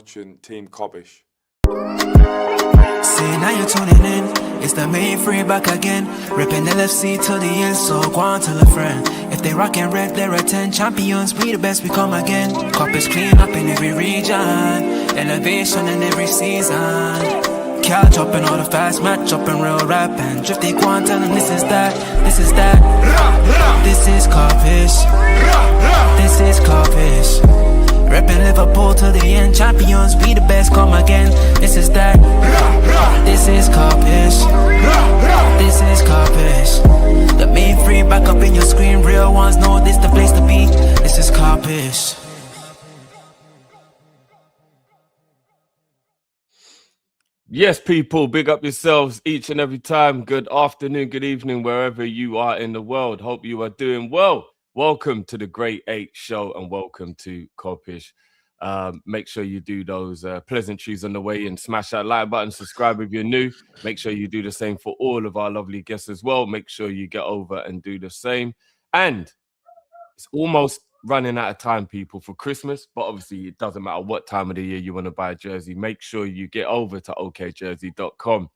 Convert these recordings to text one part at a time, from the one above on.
watching Team Kop-ish. See, now you're tuning in. It's the main free back again. Ripping LFC till the end, so go on, tell a friend. If they rockin' red, they're a 10 champions. We the best, we come again. Kop-ish clean up in every region. Elevation in every season. Catch up in all the fast match up in real rap. And drifty quan, tell them this is that. This is that. This is Kop-ish. This is Kop-ish. Reppin' Liverpool till the end, champions, we the best, come again. This is that. This is Kop-ish. This is Kop-ish. The main free back up in your screen, real ones know this the place to be. This is Kop-ish. Yes, people, big up yourselves each and every time. Good afternoon, good evening, wherever you are in the world. Hope you are doing well. Welcome to the Great 8 show and welcome to Kopish. Make sure you do those pleasantries on the way and smash that like button, subscribe if you're new. Make sure you do the same for all of our lovely guests as well. Make sure you get over and do the same. And it's almost running out of time, people, for Christmas, but obviously it doesn't matter what time of the year you want to buy a jersey. Make sure you get over to okjersey.com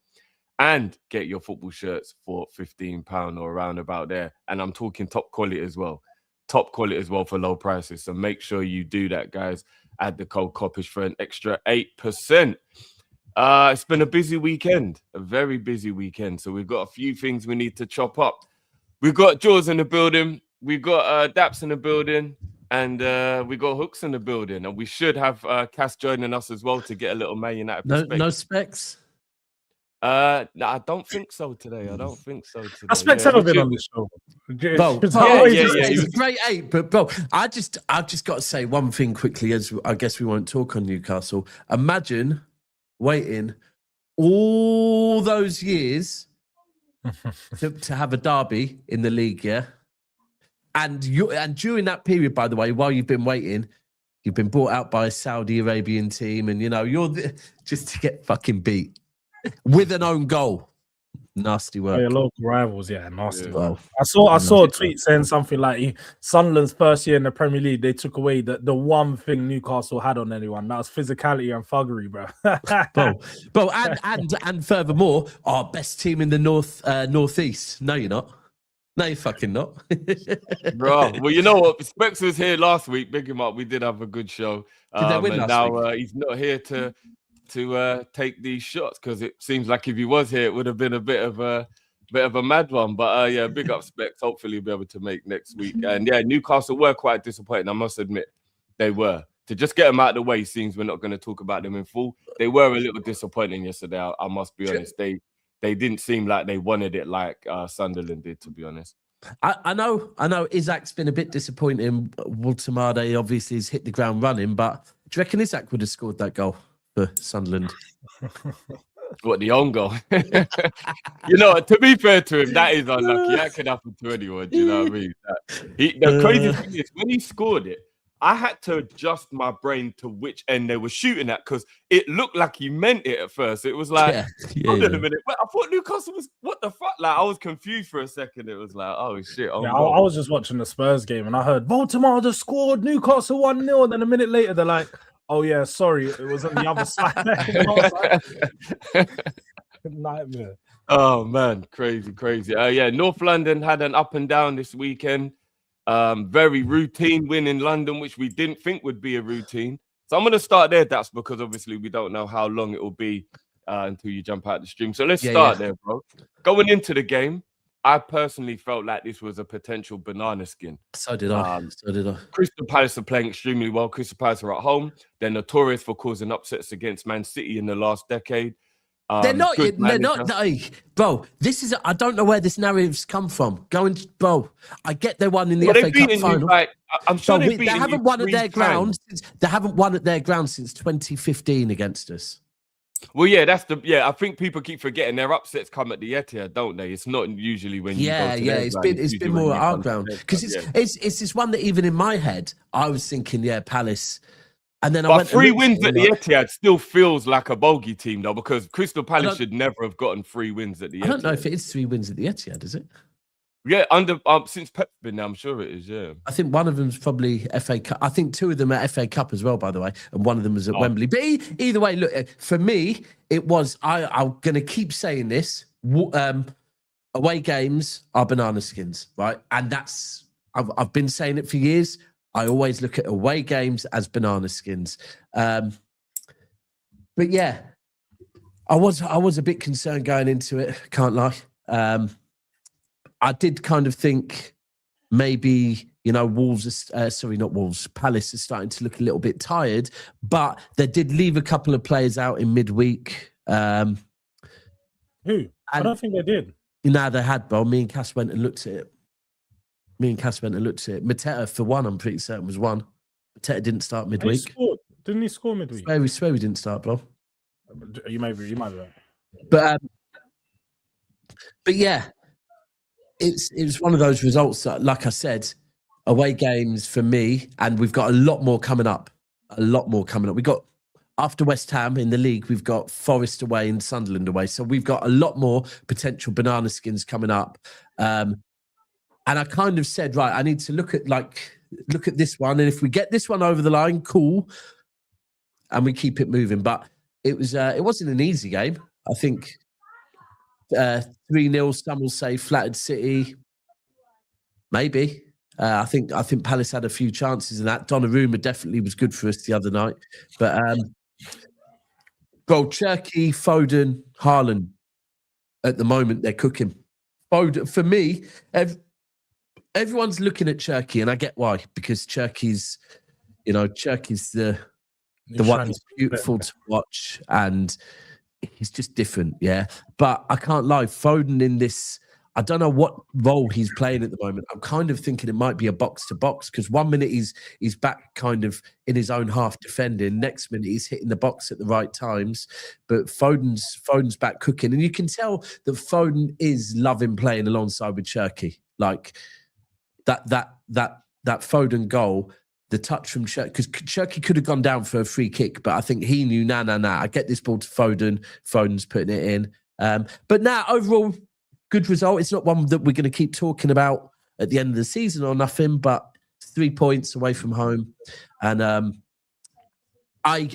and get your football shirts for £15 or around about there. And I'm talking top quality as well. Top quality as well for low prices. So make sure you do that, guys. Add the code Kopish for an extra 8%. It's been a busy weekend, a very busy weekend. So we've got a few things we need to chop up. We've got Jaws in the building. We've got Daps in the building. And we got Hooks in the building. And we should have Cass joining us as well to get a little Man United perspective. No specs? No, I don't think so today. I don't think so today. I Specs ever been on this show? Bro, it's a great 8, but bro, I've just got to say one thing quickly, as I guess we won't talk on Newcastle. Imagine waiting all those years to have a derby in the league, yeah? And during that period, by the way, while you've been waiting, you've been bought out by a Saudi Arabian team, and you're just to get fucking beat. With an own goal. Nasty work. Oh, yeah, local rivals, yeah, nasty work. Well, I saw a tweet saying something like Sunderland's first year in the Premier League, they took away the one thing Newcastle had on anyone. That was physicality and thuggery, bro. bro, and furthermore, our best team in the northeast. No, you're not. No, you're fucking not. Bro, well, you know what? Specs was here last week. Big him up. We did have a good show. Did they win and last now week? He's not here to take these shots, because it seems like if he was here, it would have been a bit of a mad one. But yeah, big up Specs. Hopefully he'll be able to make next week. And yeah, Newcastle were quite disappointing. I must admit, they were. To just get them out of the way, seems we're not going to talk about them in full. They were a little disappointing yesterday. I must be honest. They didn't seem like they wanted it like Sunderland did, to be honest. I know Isak's been a bit disappointing. Waltamade obviously has hit the ground running, but do you reckon Isak would have scored that goal for Sunderland? What, the own goal? To be fair to him, that is unlucky. That could happen to anyone. Do you know what I mean? The crazy thing is, when he scored it, I had to adjust my brain to which end they were shooting at, because it looked like he meant it at first. It was like, hold on a minute. But I thought Newcastle was, what the fuck? Like, I was confused for a second. It was like, oh shit. Oh, yeah, I was just watching the Spurs game and I heard Baltimore just scored, Newcastle 1-0. And then a minute later, they're like, oh yeah, sorry, it was on the other side. Nightmare. Oh man, crazy. Yeah, North London had an up and down this weekend. Very routine win in London, which we didn't think would be a routine. So I'm going to start there, that's because obviously we don't know how long it will be until you jump out the stream. So let's start there, bro. Going into the game, I personally felt like this was a potential banana skin. So did I. Crystal Palace are playing extremely well. Crystal Palace are at home. They're notorious for causing upsets against Man City in the last decade. They're not, bro. This is, I don't know where this narrative's come from. Bro, I get they won in the FA Cup final. I'm sure they haven't won at their ground. They haven't won at their ground since 2015 against us. Well, yeah, I think people keep forgetting their upsets come at the Etihad, don't they? It's not usually when you go to it's been more at our ground, because it's this one that even in my head I was thinking, Palace. And then but 3 wins at the Etihad still feels like a bogey team, though, because Crystal Palace should never have gotten 3 wins at the Etihad. I don't know if it is 3 wins at the Etihad, is it? Yeah, under since Pep's been there, I'm sure it is. Yeah, I think one of them's probably FA Cup. I think two of them are FA Cup as well, by the way, and one of them was at Wembley. But either way, look, for me, it was. I'm going to keep saying this. Away games are banana skins, right? And that's I've been saying it for years. I always look at away games as banana skins. But yeah, I was a bit concerned going into it. Can't lie. I did kind of think maybe, Wolves, not Wolves, Palace is starting to look a little bit tired, but they did leave a couple of players out in midweek. Who? I don't think they did. No, they had, bro. Me and Cass went and looked at it. Mateta, for one, I'm pretty certain was one. Mateta didn't start midweek. Didn't he score midweek? We swear we didn't start, bro. You might be right. But yeah. It was one of those results that, like I said, away games for me, and we've got a lot more coming up. We got, after West Ham in the league, we've got Forest away and Sunderland away. So we've got a lot more potential banana skins coming up. And I kind of said, right, I need to look at this one. And if we get this one over the line, cool. And we keep it moving. But it wasn't an easy game. I think 3-0, some will say flattered City. Maybe. I think Palace had a few chances in that. Donnarumma definitely was good for us the other night. But Cherky, Foden, Haaland, at the moment, they're cooking. Foden, for me, everyone's looking at Cherky, and I get why, because Cherky's the one that's beautiful to watch, and he's just different, yeah. But I can't lie, Foden in this, I don't know what role he's playing at the moment. I'm kind of thinking it might be a box-to-box, because 1 minute he's back kind of in his own half defending, next minute he's hitting the box at the right times. But Foden's back cooking, and you can tell that Foden is loving playing alongside with Cherky. Like that Foden goal, the touch from Cherky, because Cherky could have gone down for a free kick, but I think he knew, nah, I get this ball to Foden. Foden's putting it in. But now, overall, good result. It's not one that we're going to keep talking about at the end of the season or nothing, but 3 points away from home. And I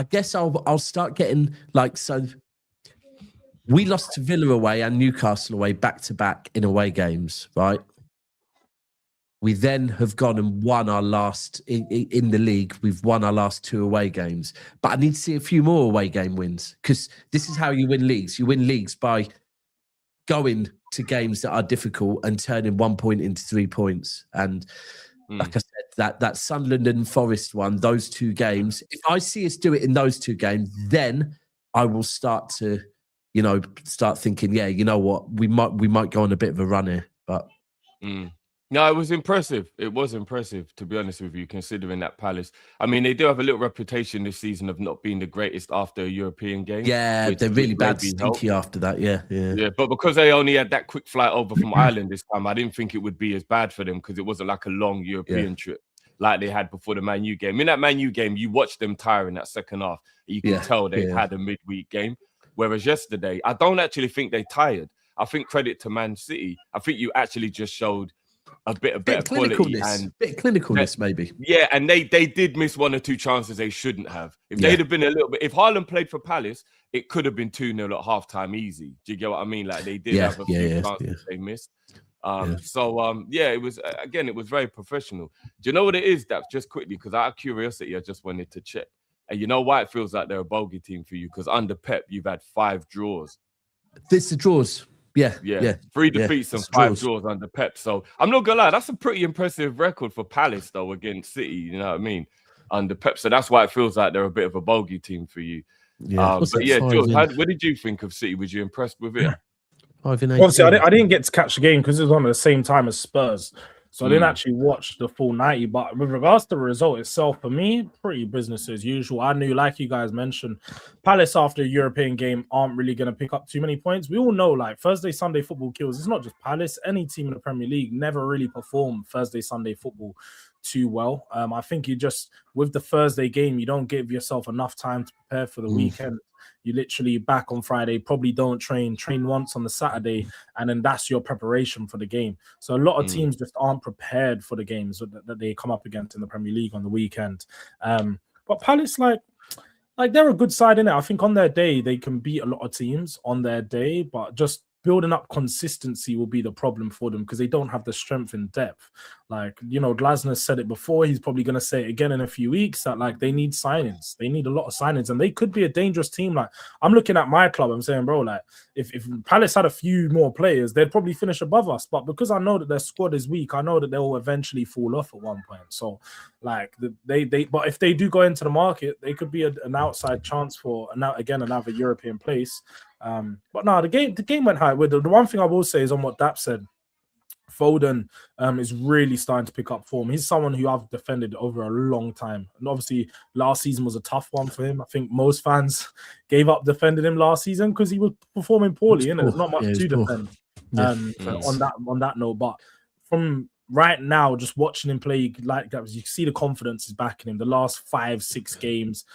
guess I'll start getting so we lost to Villa away and Newcastle away back-to-back in away games, right? We then have gone and won our last, in the league, we've won our last 2 away games. But I need to see a few more away game wins, because this is how you win leagues. You win leagues by going to games that are difficult and turning 1 point into 3 points. And like I said, that Sunderland and Forest one, those 2 games, if I see us do it in those 2 games, then I will start to, start thinking, yeah, you know what, we might go on a bit of a run here. But no, it was impressive. It was impressive, to be honest with you, considering that Palace. I mean, they do have a little reputation this season of not being the greatest after a European game. Yeah, they're really bad, stinky after that. Yeah. But because they only had that quick flight over from Ireland this time, I didn't think it would be as bad for them, because it wasn't like a long European trip like they had before the Man U game. In that Man U game, you watched them tire in that second half. You can tell they had a midweek game. Whereas yesterday, I don't actually think they tired. I think credit to Man City. I think you actually just showed a bit of better quality and bit of clinicalness, maybe. Yeah, and they did miss 1 or 2 chances they shouldn't have. If they'd have been a little bit, if Haaland played for Palace, it could have been 2-0 at halftime easy. Do you get what I mean? Like they did have a few chances they missed. It was again, it was very professional. Do you know what it is? That just quickly, because out of curiosity, I just wanted to check. And you know why it feels like they're a bogey team for you? Because under Pep, you've had 5 draws. This the draws. Yeah. 3 defeats and 5 draws under Pep. So I'm not gonna lie, that's a pretty impressive record for Palace, though, against City. You know what I mean? Under Pep. So that's why it feels like they're a bit of a bogey team for you. Yeah. George, what did you think of City? Was you impressed with it? Obviously, I didn't get to catch the game because it was on at the same time as Spurs. So I didn't actually watch the full 90, but with regards to the result itself, for me, pretty business as usual. I knew, like you guys mentioned, Palace after a European game aren't really going to pick up too many points. We all know, like, Thursday, Sunday football kills. It's not just Palace. Any team in the Premier League never really perform Thursday, Sunday football too well. I think you just, with the Thursday game, you don't give yourself enough time to prepare for the weekend. You literally back on Friday, probably don't train once on the Saturday, and then that's your preparation for the game. So a lot of teams just aren't prepared for the games that they come up against in the Premier League on the weekend. But Palace, like they're a good side in it. I think on their day, they can beat a lot of teams on their day, but just building up consistency will be the problem for them because they don't have the strength and depth. Like, you know, Glasner said it before. He's probably going to say it again in a few weeks that, like, they need signings. They need a lot of signings, and they could be a dangerous team. Like, I'm looking at my club. I'm saying, bro, like, if Palace had a few more players, they'd probably finish above us. But because I know that their squad is weak, I know that they'll eventually fall off at one point. So, like, but if they do go into the market, they could be an outside chance for another European place. But no, the game went high. The one thing I will say is on what Dap said. Foden is really starting to pick up form. He's someone who I've defended over a long time. And obviously, last season was a tough one for him. I think most fans gave up defending him last season because he was performing poorly, and there's not much to defend on that note. But from right now, just watching him play, like you see the confidence is backing him. The last 5-6 games,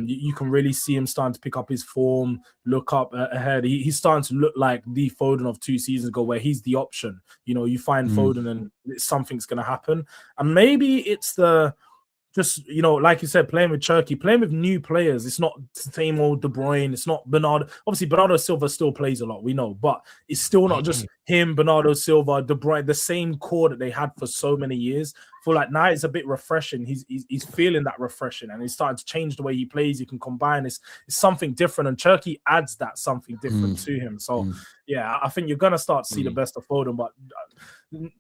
you can really see him starting to pick up his form, look up ahead. He's starting to look like the Foden of 2 seasons ago, where he's the option. You know, you find Foden and something's going to happen. And maybe it's just, you know, like you said, playing with Turkey, playing with new players. It's not the same old De Bruyne. It's not Bernardo. Obviously, Bernardo Silva still plays a lot, we know, but it's still not just him, Bernardo Silva, De Bruyne, the same core that they had for so many years. I feel like now it's a bit refreshing. He's feeling that refreshing, and he's starting to change the way he plays. He can combine. It's something different, and Turkey adds that something different to him. So, yeah, I think you're going to start to see the best of Foden, but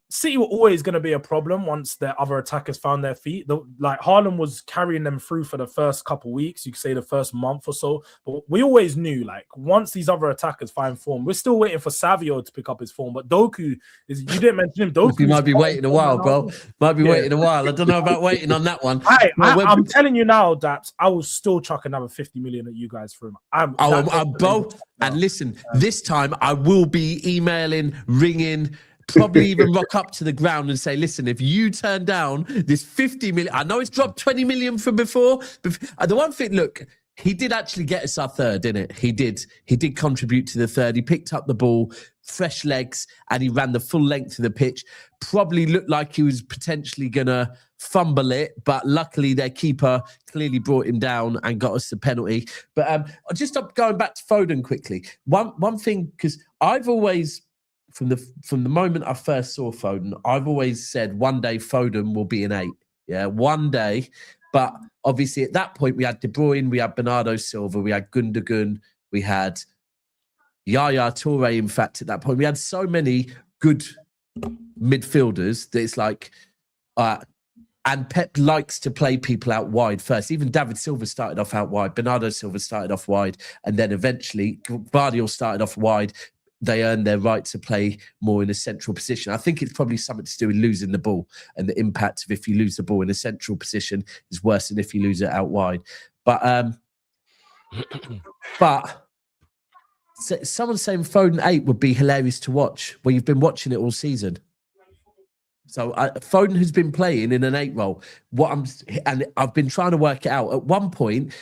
City were always going to be a problem once their other attackers found their feet. Like Haaland was carrying them through for the first couple of weeks, you could say the first month or so. But we always knew, like, once these other attackers find form, we're still waiting for Savio to pick up his form. But Doku you didn't mention him. Doku might be waiting a while, bro. Might be waiting a while. I don't know about waiting on that one. I'm telling you now, Daps, I will still chuck another 50 million at you guys for him. I'm both. And listen, this time I will be emailing, ringing, probably even rock up to the ground and say, listen, if you turn down this 50 million, I know it's dropped 20 million from before. But the one thing, look, he did actually get us our third, didn't it? He did contribute to the third. He picked up the ball, fresh legs, and he ran the full length of the pitch. Probably looked like he was potentially going to fumble it, but luckily their keeper clearly brought him down and got us the penalty. But just going back to Foden quickly. One thing, because I've always, from the moment I first saw Foden, I've always said one day Foden will be an 8. Yeah, one day. But obviously at that point we had De Bruyne, we had Bernardo Silva, we had Gundogan, we had Yaya Toure. In fact, at that point we had so many good midfielders that it's like, and Pep likes to play people out wide first. Even David Silva started off out wide, Bernardo Silva started off wide, and then eventually Guardiola started off wide. They earned their right to play more in a central position. I think it's probably something to do with losing the ball, and the impact of if you lose the ball in a central position is worse than if you lose it out wide. But someone saying Foden 8 would be hilarious to watch. Well, you've been watching it all season. So Foden has been playing in an 8 role. And I've been trying to work it out. At one point,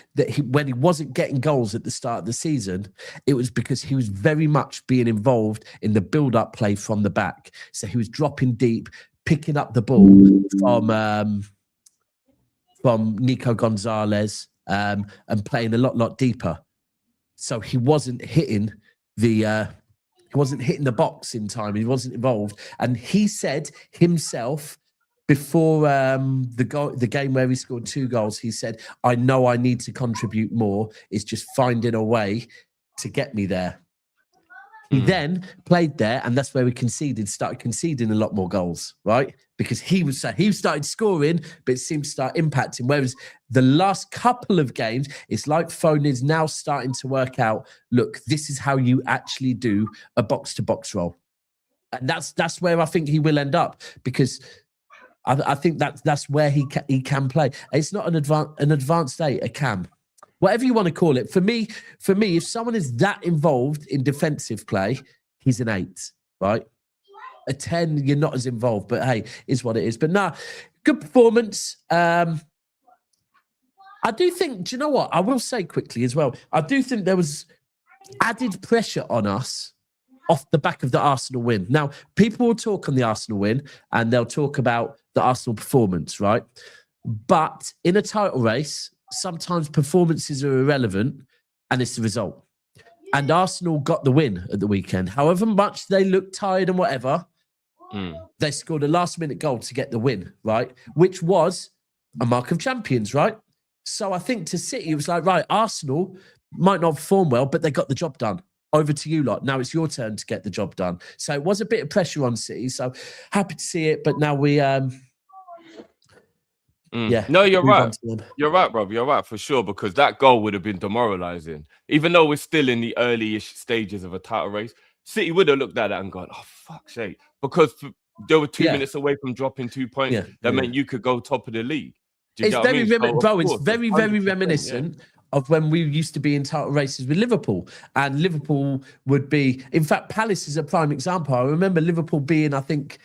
when he wasn't getting goals at the start of the season, it was because he was very much being involved in the build-up play from the back. So he was dropping deep, picking up the ball from Nico Gonzalez and playing a lot deeper. So he wasn't hitting the box in time. He wasn't involved. And he said himself before the game where he scored 2 goals, he said, I know I need to contribute more. It's just finding a way to get me there. He then played there, and that's where we started conceding a lot more goals, right? Because he started scoring, but it seemed to start impacting. Whereas the last couple of games, it's like Foden is now starting to work out, look, this is how you actually do a box-to-box role. And that's where I think he will end up, because I think that's where he can play. It's not an advanced 8, a cam. Whatever you want to call it. For me, if someone is that involved in defensive play, he's an 8, right? a 10, you're not as involved. But hey, is what it is. But nah, good performance. I do think, do you know what? I will say quickly as well. I do think there was added pressure on us off the back of the Arsenal win. Now, people will talk on the Arsenal win and they'll talk about the Arsenal performance, right? But in a title race, sometimes performances are irrelevant and it's the result. And Arsenal got the win at the weekend. However much they looked tired and whatever, they scored a last-minute goal to get the win, right? Which was a mark of champions, right? So I think to City, it was like, right, Arsenal might not perform well, but they got the job done. Over to you lot. Now it's your turn to get the job done. So it was a bit of pressure on City. So happy to see it, but now we... Yeah. No, you're right. You're right, bro. You're right for sure, because that goal would have been demoralizing. Even though we're still in the early-ish stages of a title race, City would have looked at that and gone, oh, fuck's sake. Because they were 2 minutes away from dropping 2 points. That meant you could go top of the league. It's very, very reminiscent of when we used to be in title races with Liverpool. And Liverpool would be... In fact, Palace is a prime example. I remember Liverpool being, I think...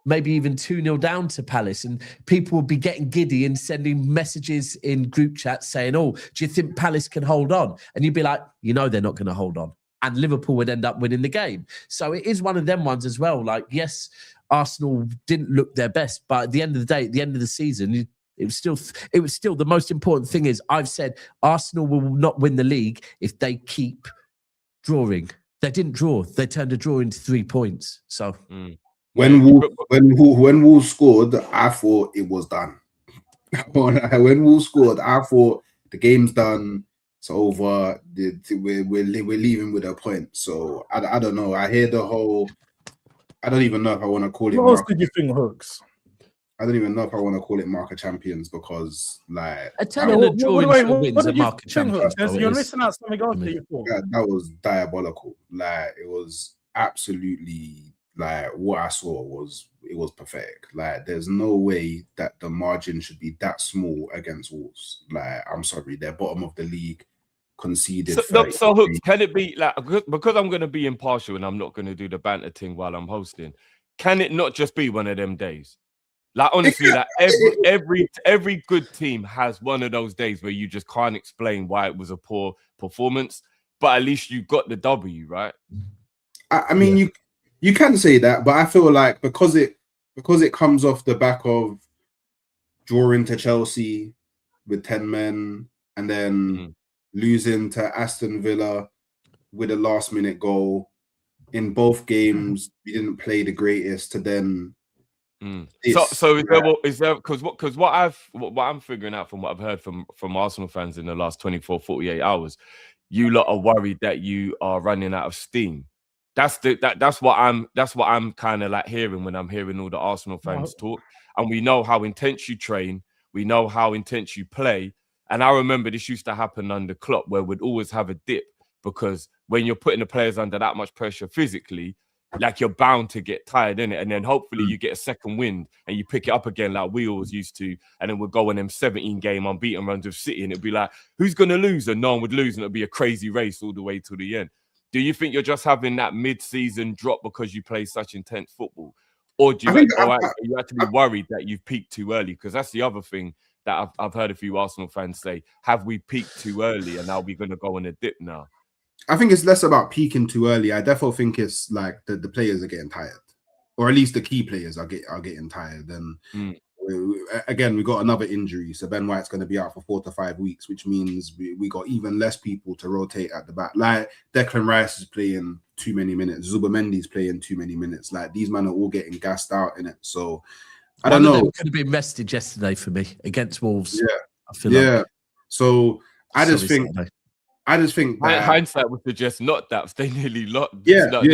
maybe even 2-0 down to Palace, and people would be getting giddy and sending messages in group chats saying, oh, do you think Palace can hold on? And you'd be like, you know they're not going to hold on. And Liverpool would end up winning the game. So it is one of them ones as well. Like, yes, Arsenal didn't look their best, but at the end of the day, at the end of the season, it was still the most important thing is I've said Arsenal will not win the league if they keep drawing. They didn't draw. They turned a draw into 3 points. So... When Wolves scored, I thought it was done. When Wolves scored, I thought the game's done. It's over. We're leaving with a point. So I don't know. I hear the whole. I don't even know if I want to call it. What else did you think, Hooks? I don't even know if I want to call it market champions because, like, Italian wins a market champions. You're missing out something else that you thought. That was diabolical. Like, it was absolutely. Like, what I saw was pathetic. Like, there's no way that the margin should be that small against Wolves. Like, I'm sorry, they're bottom of the league, conceded. So Hooks, can it be like, because I'm going to be impartial and I'm not going to do the banter thing while I'm hosting? Can it not just be one of them days? Like, honestly, like every good team has one of those days where you just can't explain why it was a poor performance, but at least you got the W, right? I mean, You can say that, but I feel like because it comes off the back of drawing to Chelsea with 10 men and then losing to Aston Villa with a last-minute goal in both games, we didn't play the greatest. To then, so is there because what I'm figuring out from what I've heard from Arsenal fans in the last 24, 48 hours, you lot are worried that you are running out of steam. That's what I'm kind of like hearing when I'm hearing all the Arsenal fans talk. And we know how intense you train, we know how intense you play. And I remember this used to happen under Klopp, where we'd always have a dip because when you're putting the players under that much pressure physically, like, you're bound to get tired in it, and then hopefully you get a second wind and you pick it up again like we always used to, and then we'll go on them 17-game unbeaten runs with City, and it'd be like, who's gonna lose? And no one would lose, and it'd be a crazy race all the way to the end. Do you think you're just having that mid-season drop because you play such intense football? Or do you are you actually worried that you've peaked too early? Because that's the other thing that I've heard a few Arsenal fans say. Have we peaked too early and are we going to go on a dip now? I think it's less about peaking too early. I definitely think it's like the players are getting tired. Or at least the key players are getting tired. And again, we got another injury. So Ben White's going to be out for 4 to 5 weeks, which means we got even less people to rotate at the back. Like, Declan Rice is playing too many minutes. Zubimendi's playing too many minutes. Like, these men are all getting gassed out in it. So I don't know. Could have been rested yesterday for me against Wolves. Yeah, I feel like. So I just think that hindsight would suggest not that they nearly lost. But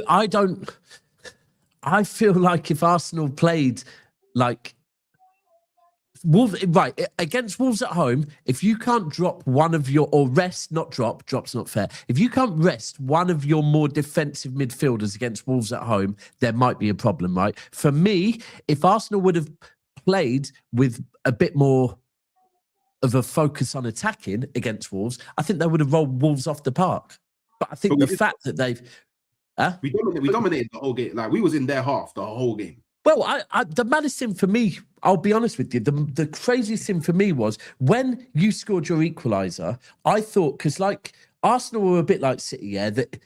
I don't. I feel like if Arsenal played like Wolves, right, against Wolves at home, if you can't drop one of your, or rest, not drop, drop's not fair. If you can't rest one of your more defensive midfielders against Wolves at home, there might be a problem, right? For me, if Arsenal would have played with a bit more of a focus on attacking against Wolves, I think they would have rolled Wolves off the park. But I think the fact that they've Huh? We dominated the whole game. Like we was in their half the whole game. Well, the maddest thing for me, I'll be honest with you, the craziest thing for me was when you scored your equaliser, I thought, because like Arsenal were a bit like City, yeah, that,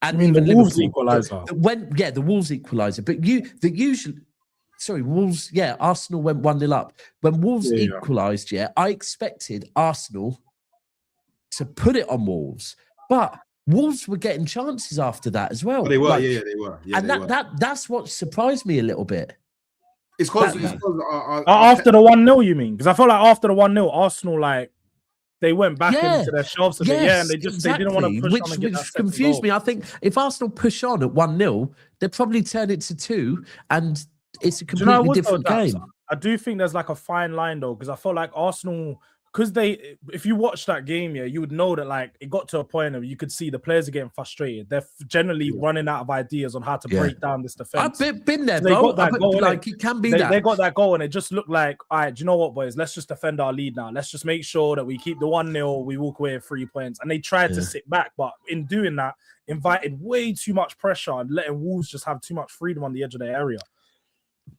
and even the Wolves Liverpool, equaliser. The Wolves equaliser, but Wolves, yeah, Arsenal went 1-0 up. When Wolves equalised, I expected Arsenal to put it on Wolves, but Wolves were getting chances after that as well. Oh, they were, they were. Yeah, and that's what surprised me a little bit. It's because after the 1-0, you mean? Because I felt like after the 1-0, Arsenal they went back into their shelves a bit, and they didn't want to push on and get which confused me. I think if Arsenal push on at 1-0, they probably turn it to 2, and it's a completely different game. I do think there's like a fine line though, because I felt like Arsenal. Because if you watch that game, you would know that like it got to a point of you could see the players are getting frustrated. They're generally running out of ideas on how to break down this defense. I've been there, bro. They got that goal, like it can be that. They got that goal, and it just looked like, all right, do you know what, boys? Let's just defend our lead now. Let's just make sure that we keep the 1-0. We walk away with 3 points. And they tried to sit back, but in doing that, invited way too much pressure and letting Wolves just have too much freedom on the edge of their area.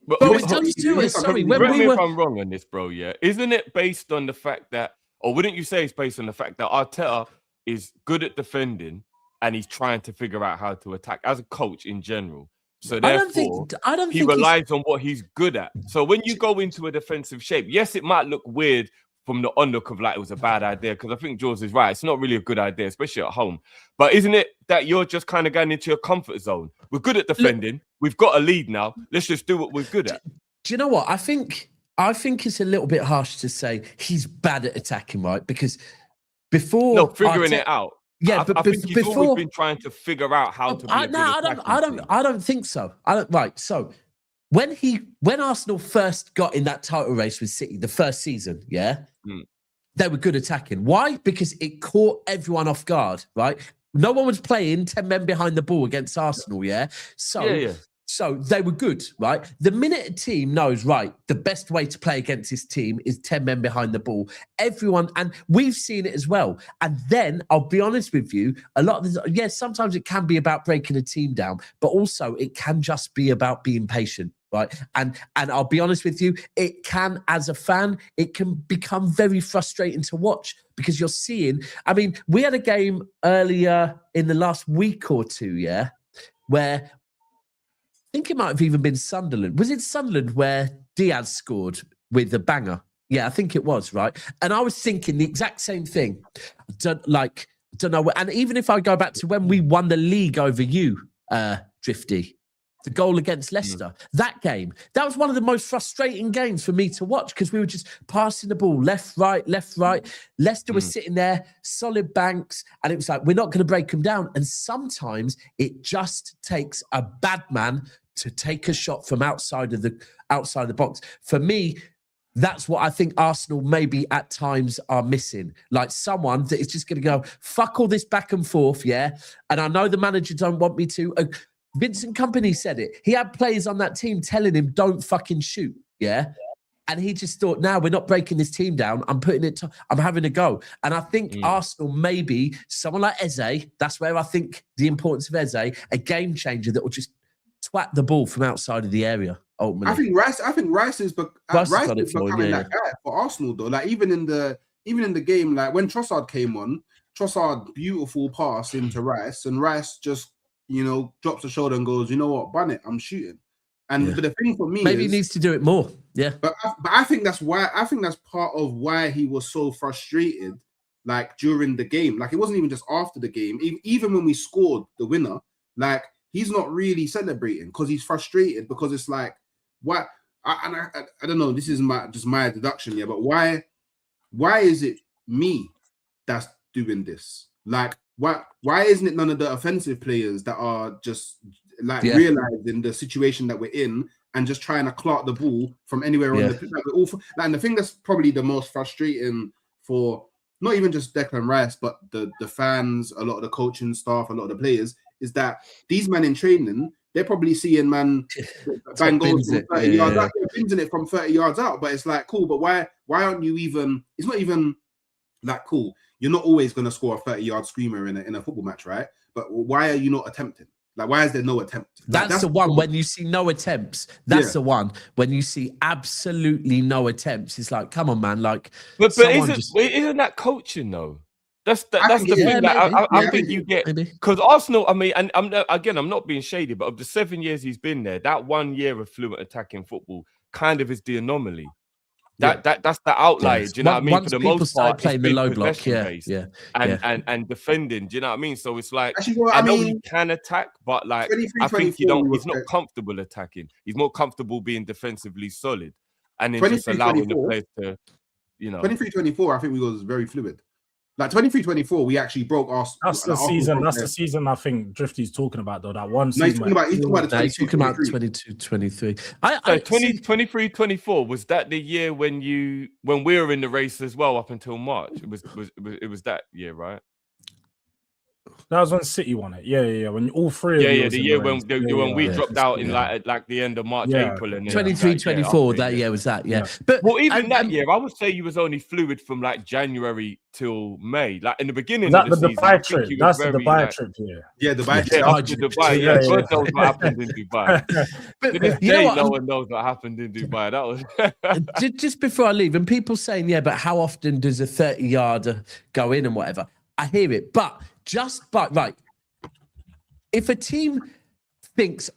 But it does too. Correct me if I'm wrong on this, bro. Yeah, isn't it based on the fact that, or wouldn't you say it's based on the fact that Arteta is good at defending and he's trying to figure out how to attack as a coach in general? So therefore, he relies on what he's good at. So when you go into a defensive shape, yes, it might look weird from the onlook of like it was a bad idea, because I think George is right. It's not really a good idea, especially at home. But isn't it that you're just kind of going into your comfort zone? We're good at defending. We've got a lead now. Let's just do what we're good at. Do you know what? I think it's a little bit harsh to say he's bad at attacking, right? Because before figuring it out. Yeah, I think he's always been trying to figure out how to be a good I don't think so. Right. So when Arsenal first got in that title race with City, the first season, they were good attacking. Why? Because it caught everyone off guard, right? No one was playing 10 men behind the ball against Arsenal, So they were good, right? The minute a team knows, right, the best way to play against this team is 10 men behind the ball. Everyone, and we've seen it as well. And then I'll be honest with you, a lot of this, sometimes it can be about breaking a team down, but also it can just be about being patient. Right. And I'll be honest with you, it can, as a fan, it can become very frustrating to watch because you're seeing, I mean, we had a game earlier in the last week or two, where I think it might have even been Sunderland. Was it Sunderland where Diaz scored with a banger? Yeah, I think it was, right? And I was thinking the exact same thing. Don't know. And even if I go back to when we won the league over you, Drifty, the goal against Leicester, that game, that was one of the most frustrating games for me to watch because we were just passing the ball left, right. Leicester was sitting there, solid banks, and it was like, we're not going to break them down. And sometimes it just takes a bad man to take a shot from outside of the box. For me, that's what I think Arsenal maybe at times are missing. Like someone that is just going to go, fuck all this back and forth, And I know the manager don't want me to. Vincent Kompany said it. He had players on that team telling him, don't fucking shoot, And he just thought, now we're not breaking this team down. I'm having a go. And I think Arsenal, maybe someone like Eze, that's where I think the importance of Eze, a game changer that will just twat the ball from outside of the area. Ultimately. I think Rice is becoming that guy for Arsenal though. Like even in the game, like when Trossard came on, Trossard beautiful pass into Rice, and Rice just drops the shoulder and goes, you know what, bun it, I'm shooting. And but the thing for me, maybe he needs to do it more. Yeah, but I think that's part of why he was so frustrated, like during the game. Like it wasn't even just after the game. Even when we scored the winner, like he's not really celebrating because he's frustrated because it's like, what? I don't know. This is my deduction, but why is it me that's doing this? Like, why isn't it none of the offensive players that are just like realizing the situation that we're in and just trying to clock the ball from anywhere on the pitch? And the thing that's probably the most frustrating for not even just Declan Rice, but the fans, a lot of the coaching staff, a lot of the players, is that these men in training, they're probably seeing man bang goals from 30 yards out, binging it from 30 yards out. But it's like, cool, but why aren't you even? It's not even like cool. You're not always going to score a 30-yard screamer in a football match, right? But why are you not attempting? Like, why is there no attempt? Like, That's the one. When you see no attempts, that's the one. When you see absolutely no attempts, it's like, come on, man. Like, but isn't that coaching though? That's the thing that I think you get, because Arsenal. I mean, and I'm not being shady, but of the 7 years he's been there, that 1 year of fluent attacking football kind of is the anomaly. That's the outlier. Do you know what I mean? For the most part, playing the low block, and defending. Do you know what I mean? So it's like, actually, well, I know he can attack, but like I think he's not comfortable attacking. He's more comfortable being defensively solid, and then just allowing the players to, 23-24. I think we was very fluid. Like 23-24, we actually broke our. That's the season. That's the season I think Drifty's talking about, though. That one season. He's talking about 22-23. 23-24, was that the year when we were in the race as well up until March? It was that year, right? That was when City won it. Yeah. When all three. The year when we dropped out in like the end of March, April, and 23-24. That year was that. Yeah. But even that year, I would say you was only fluid from like January till May. Like in the beginning of the season, Dubai trip. That's the Dubai trip. Yeah, Dubai trip. After Dubai, God knows what happened in Dubai. But to this day, no one knows what happened in Dubai. That was just before I leave, and people saying, but how often does a 30-yarder go in and whatever? I hear it, but if a team thinks,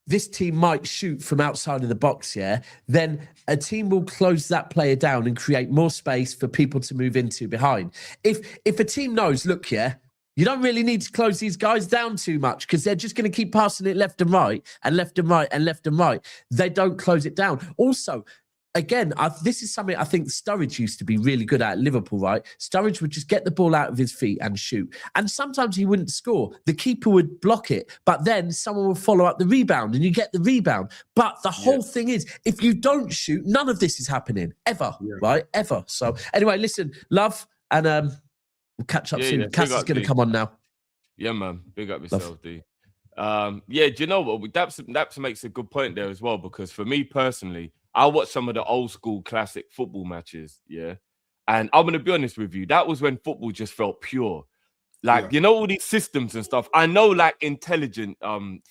this team might shoot from outside of the box, then a team will close that player down and create more space for people to move into behind. If a team knows, look, you don't really need to close these guys down too much because they're just going to keep passing it left and right and left and right and left and right. They don't close it down. Also, again, this is something I think Sturridge used to be really good at Liverpool, right? Sturridge would just get the ball out of his feet and shoot. And sometimes he wouldn't score. The keeper would block it, but then someone would follow up the rebound and you get the rebound. But the whole thing is, if you don't shoot, none of this is happening, ever, right? Ever. So anyway, listen, love, and we'll catch up soon. Cass is going to come on now. Yeah, man. Big up yourself, D. Do you know what? That makes a good point there as well, because for me personally, I watched some of the old school classic football matches, and I'm going to be honest with you, that was when football just felt pure. Like, all these systems and stuff. I know, like, intelligent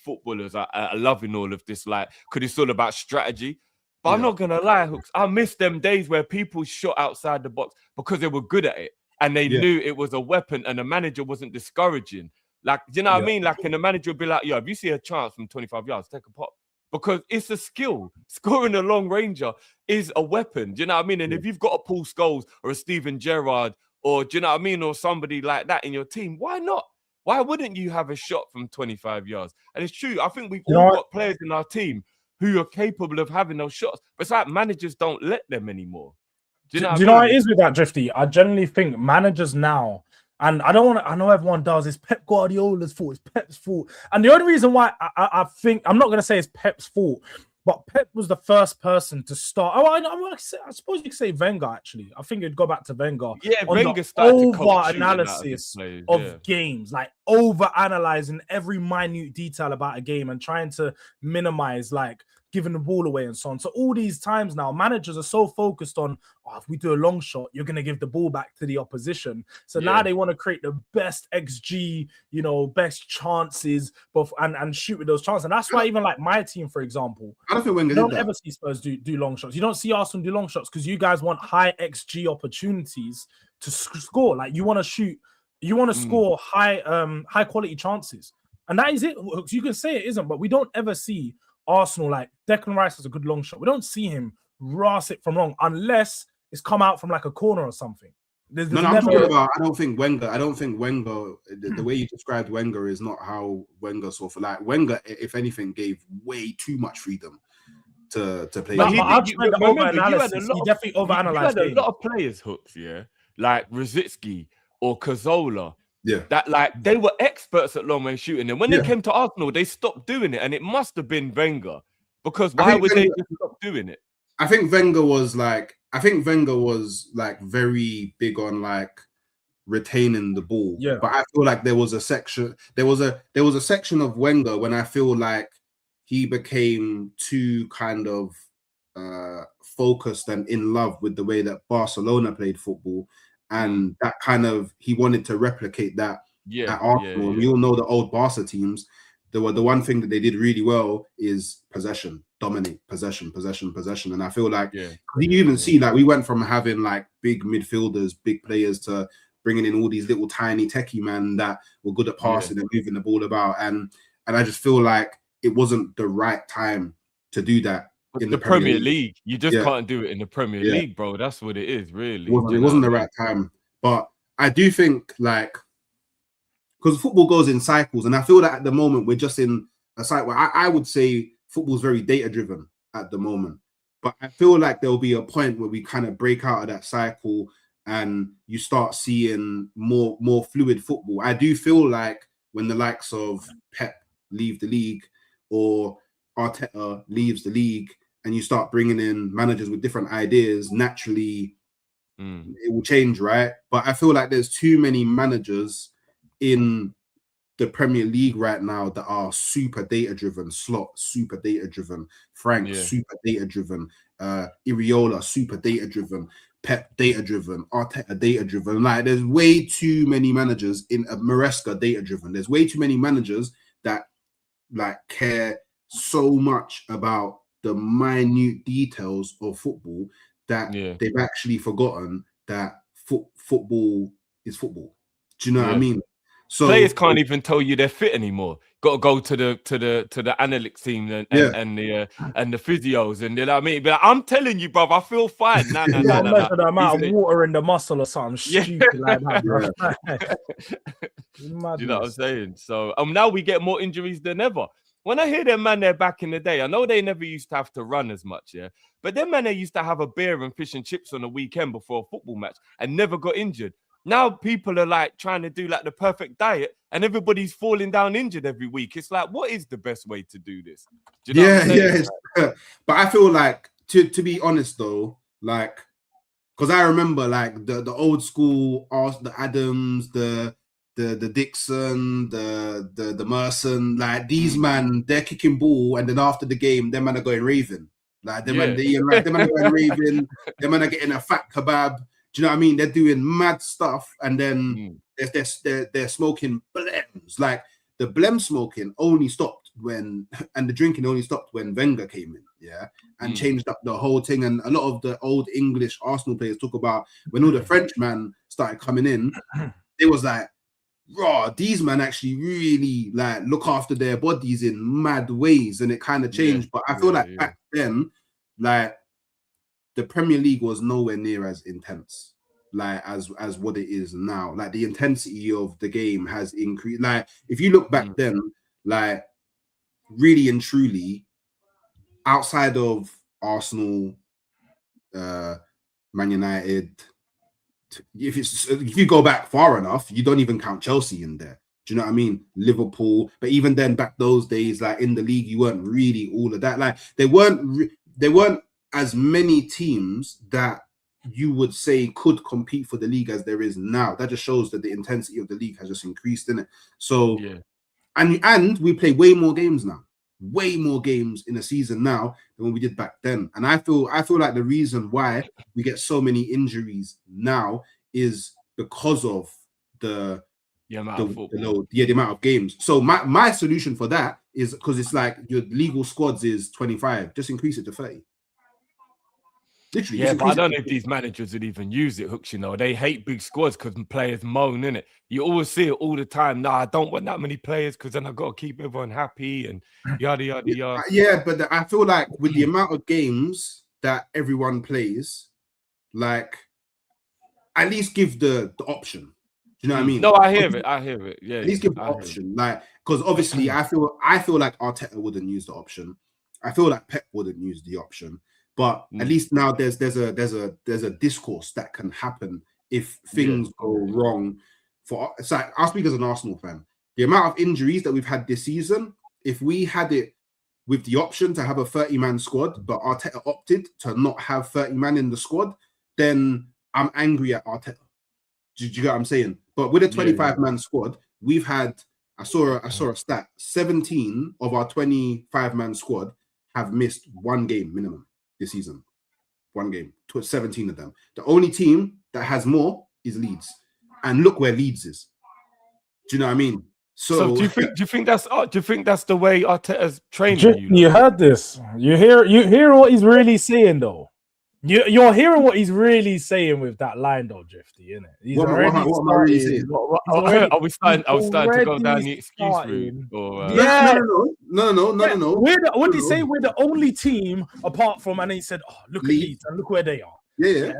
footballers are loving all of this, like, because it's all about strategy. But I'm not going to lie, Hooks, I miss them days where people shot outside the box because they were good at it and they knew it was a weapon and the manager wasn't discouraging. Like, do you know what I mean? Like, and the manager would be like, if you see a chance from 25 yards, take a pop. Because it's a skill. Scoring a long ranger is a weapon. Do you know what I mean? And if you've got a Paul Scholes or a Steven Gerrard or, do you know what I mean, or somebody like that in your team, why not? Why wouldn't you have a shot from 25 yards? And it's true. I think we've all got players in our team who are capable of having those shots. But it's like managers don't let them anymore. Do you know what it is with that, Drifty? I generally think managers now, and I know everyone does, it's Pep Guardiola's fault, it's Pep's fault. And the only reason why I think, I'm not going to say it's Pep's fault, but Pep was the first person to start. I suppose you could say Wenger, actually. I think it'd go back to Wenger. Yeah, Wenger started to over-analysis of games, like over-analyzing every minute detail about a game and trying to minimize, like, giving the ball away and so on. So all these times now, managers are so focused on, if we do a long shot, you're going to give the ball back to the opposition. So now they want to create the best XG, best chances, and shoot with those chances. And that's why even like my team, for example, I don't think Wenger don't ever see Spurs do long shots. You don't see Arsenal do long shots because you guys want high XG opportunities to score. Like you want to shoot, you want to score high quality chances. And that is it. You can say it isn't, but we don't ever see Arsenal, like Declan Rice has a good long shot. We don't see him ras it from long unless it's come out from like a corner or something. I'm talking about, I don't think Wenger, the way you described Wenger is not how Wenger saw for like Wenger, if anything, gave way too much freedom to play. But he definitely overanalyzed. He had a lot of players, Hooks, like Rosicky or Cazorla. That like they were experts at long range shooting, and when they came to Arsenal, they stopped doing it, and it must have been Wenger, because why would they just stop doing it? I think Wenger was like very big on like retaining the ball. But I feel like there was a section of Wenger when I feel like he became too kind of focused and in love with the way that Barcelona played football. And that kind of, he wanted to replicate that at Arsenal. We all know the old Barca teams. the one thing that they did really well is possession, dominate, possession. And I feel like you even see like we went from having like big midfielders, big players to bringing in all these little tiny techie man that were good at passing and moving the ball about. And I just feel like it wasn't the right time to do that. In the Premier League, you just can't do it in the Premier League, bro. That's what it is, really. It wasn't the right time. But I do think, like, because football goes in cycles, and I feel that at the moment we're just in a cycle where I would say football's very data-driven at the moment. But I feel like there'll be a point where we kind of break out of that cycle and you start seeing more fluid football. I do feel like when the likes of Pep leave the league or Arteta leaves the league, and you start bringing in managers with different ideas, naturally it will change, right? But I feel like there's too many managers in the Premier League right now that are super data-driven. Slot, super data-driven. Frank, super data-driven. Iriola, super data-driven. Pep, data-driven. Arteta, data-driven. Like, there's way too many managers in Maresca, data-driven. There's way too many managers that like care so much about the minute details of football that they've actually forgotten that football is football. Do you know what I mean? So players can't even tell you they're fit anymore. Got to go to the analytics team and the physios, and they're like, me, but I'm telling you, bro, I feel fine. No. The amount of water in the muscle or something stupid like that, bro. Do you know what I'm saying? So now we get more injuries than ever. When I hear them man there back in the day, I know they never used to have to run as much, but them man they used to have a beer and fish and chips on the weekend before a football match and never got injured. Now people are like trying to do like the perfect diet and everybody's falling down injured every week. It's like, what is the best way to do this? Do you know what I'm saying? But I feel like to be honest though, like, because I remember like the old school, the Adams, the Dixon, the Merson, like these man, they're kicking ball, and then after the game, them man are going raving. Like them man, them man are going raving, them man are getting a fat kebab. Do you know what I mean? They're doing mad stuff, and then they're smoking blems. Like the blem smoking only stopped and the drinking only stopped when Wenger came in, and changed up the whole thing. And a lot of the old English Arsenal players talk about when all the Frenchmen started coming in, it was like, raw, these men actually really like look after their bodies in mad ways, and it kind of changed. But I feel like back then, like the Premier League was nowhere near as intense, like as what it is now. Like the intensity of the game has increased. Like if you look back then, like really and truly, outside of Arsenal, Man United. If you go back far enough, you don't even count Chelsea in there. Do you know what I mean? Liverpool, but even then, back those days, like in the league, you weren't really all of that. Like there weren't as many teams that you would say could compete for the league as there is now. That just shows that the intensity of the league has just increased, innit? So, and we play way more games now. Way more games in a season now than when we did back then. And I feel like the reason why we get so many injuries now is because of the amount of games. So my solution for that is, because it's like your legal squads is 25, just increase it to 30. Literally, but I don't know if these managers would even use it, Hooks. You know, they hate big squads because players moan, innit? You always see it all the time. Nah, I don't want that many players because then I've got to keep everyone happy and yada yada yada. Yeah, but I feel like with the amount of games that everyone plays, like at least give the option. Do you know what I mean? No, I hear it. Yeah, at least give the option, like, because obviously I feel like Arteta wouldn't use the option. I feel like Pep wouldn't use the option. But at least now there's a discourse that can happen if things go wrong. It's like, I'll speak as an Arsenal fan. The amount of injuries that we've had this season, if we had it with the option to have a 30-man squad, but Arteta opted to not have 30 man in the squad, then I'm angry at Arteta. Do you get what I'm saying? But with a 25-man squad, we've had, I saw a stat, 17 of our 25-man squad have missed one game minimum this season. One game, 17 of them. The only team that has more is Leeds. And look where Leeds is. Do you know what I mean? So do you think that's the way Arteta's training you heard this? You hear what he's really saying though. You're hearing what he's really saying with that line though, Drifty, isn't it? What am I really saying? I was starting to go down the excuse route. No. What did he say? We're the only team apart from, and he said, "Oh, look at Leeds and look where they are." Yeah.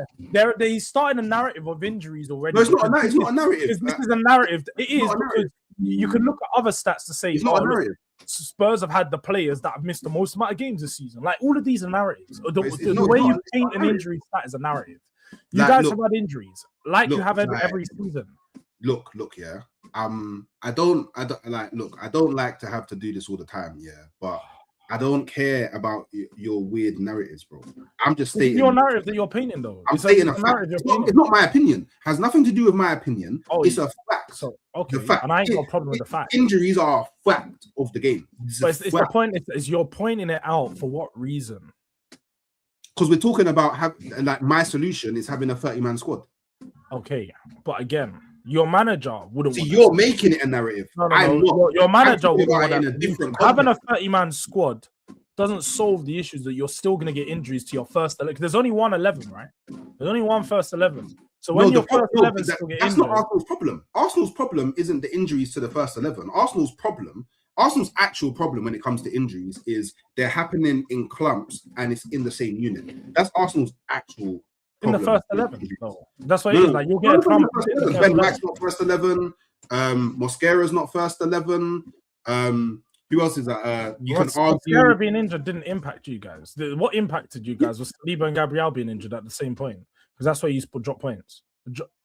They started a narrative of injuries already. No, it's not a narrative. This is a narrative. It is because you can look at other stats to say, it's not a narrative. Spurs have had the players that have missed the most amount of games this season. Like all of these are narratives. The way you paint an injury stat is a narrative. You guys have had injuries, you have every season. Look, yeah. I don't like to have to do this all the time, yeah, but I don't care about your weird narratives, bro. I'm just stating your narrative that you're painting, though. I'm stating a fact. It's not my opinion. It has nothing to do with my opinion. It's a fact. So okay, and I ain't got a problem with the fact. Injuries are a fact of the game. But it's the point. Is you're pointing it out for what reason? Because we're talking about my solution is having a 30-man squad. Okay, but again, your manager wouldn't. See, you're making it a narrative. No. Your manager would in a different having a 30-man squad doesn't solve the issues that you're still going to get injuries to your first 11. There's only one 11, right? There's only one first 11. So when your first 11 still get that's injured, not Arsenal's problem. Arsenal's problem isn't the injuries to the first 11. Arsenal's actual problem when it comes to injuries is they're happening in clumps and it's in the same unit. That's Arsenal's actual in the first 11. No. That's what it is. Like you'll get a clump. Ben White's not first 11. Mosquera's not first 11. Who else is that? You can argue. Mosquera being injured didn't impact you guys. What impacted you guys was Saliba and Gabriel being injured at the same point, because that's where you drop points.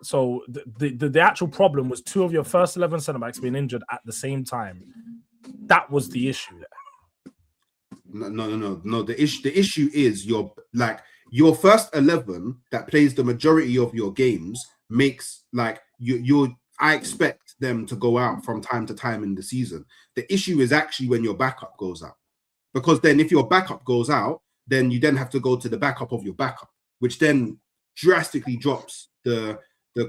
So the actual problem was two of your first 11 centre backs being injured at the same time. That was the issue there. No. The issue is your first 11 that plays the majority of your games makes I expect them to go out from time to time in the season. The issue is actually when your backup goes out, because then if your backup goes out, then you then have to go to the backup of your backup, which then drastically drops the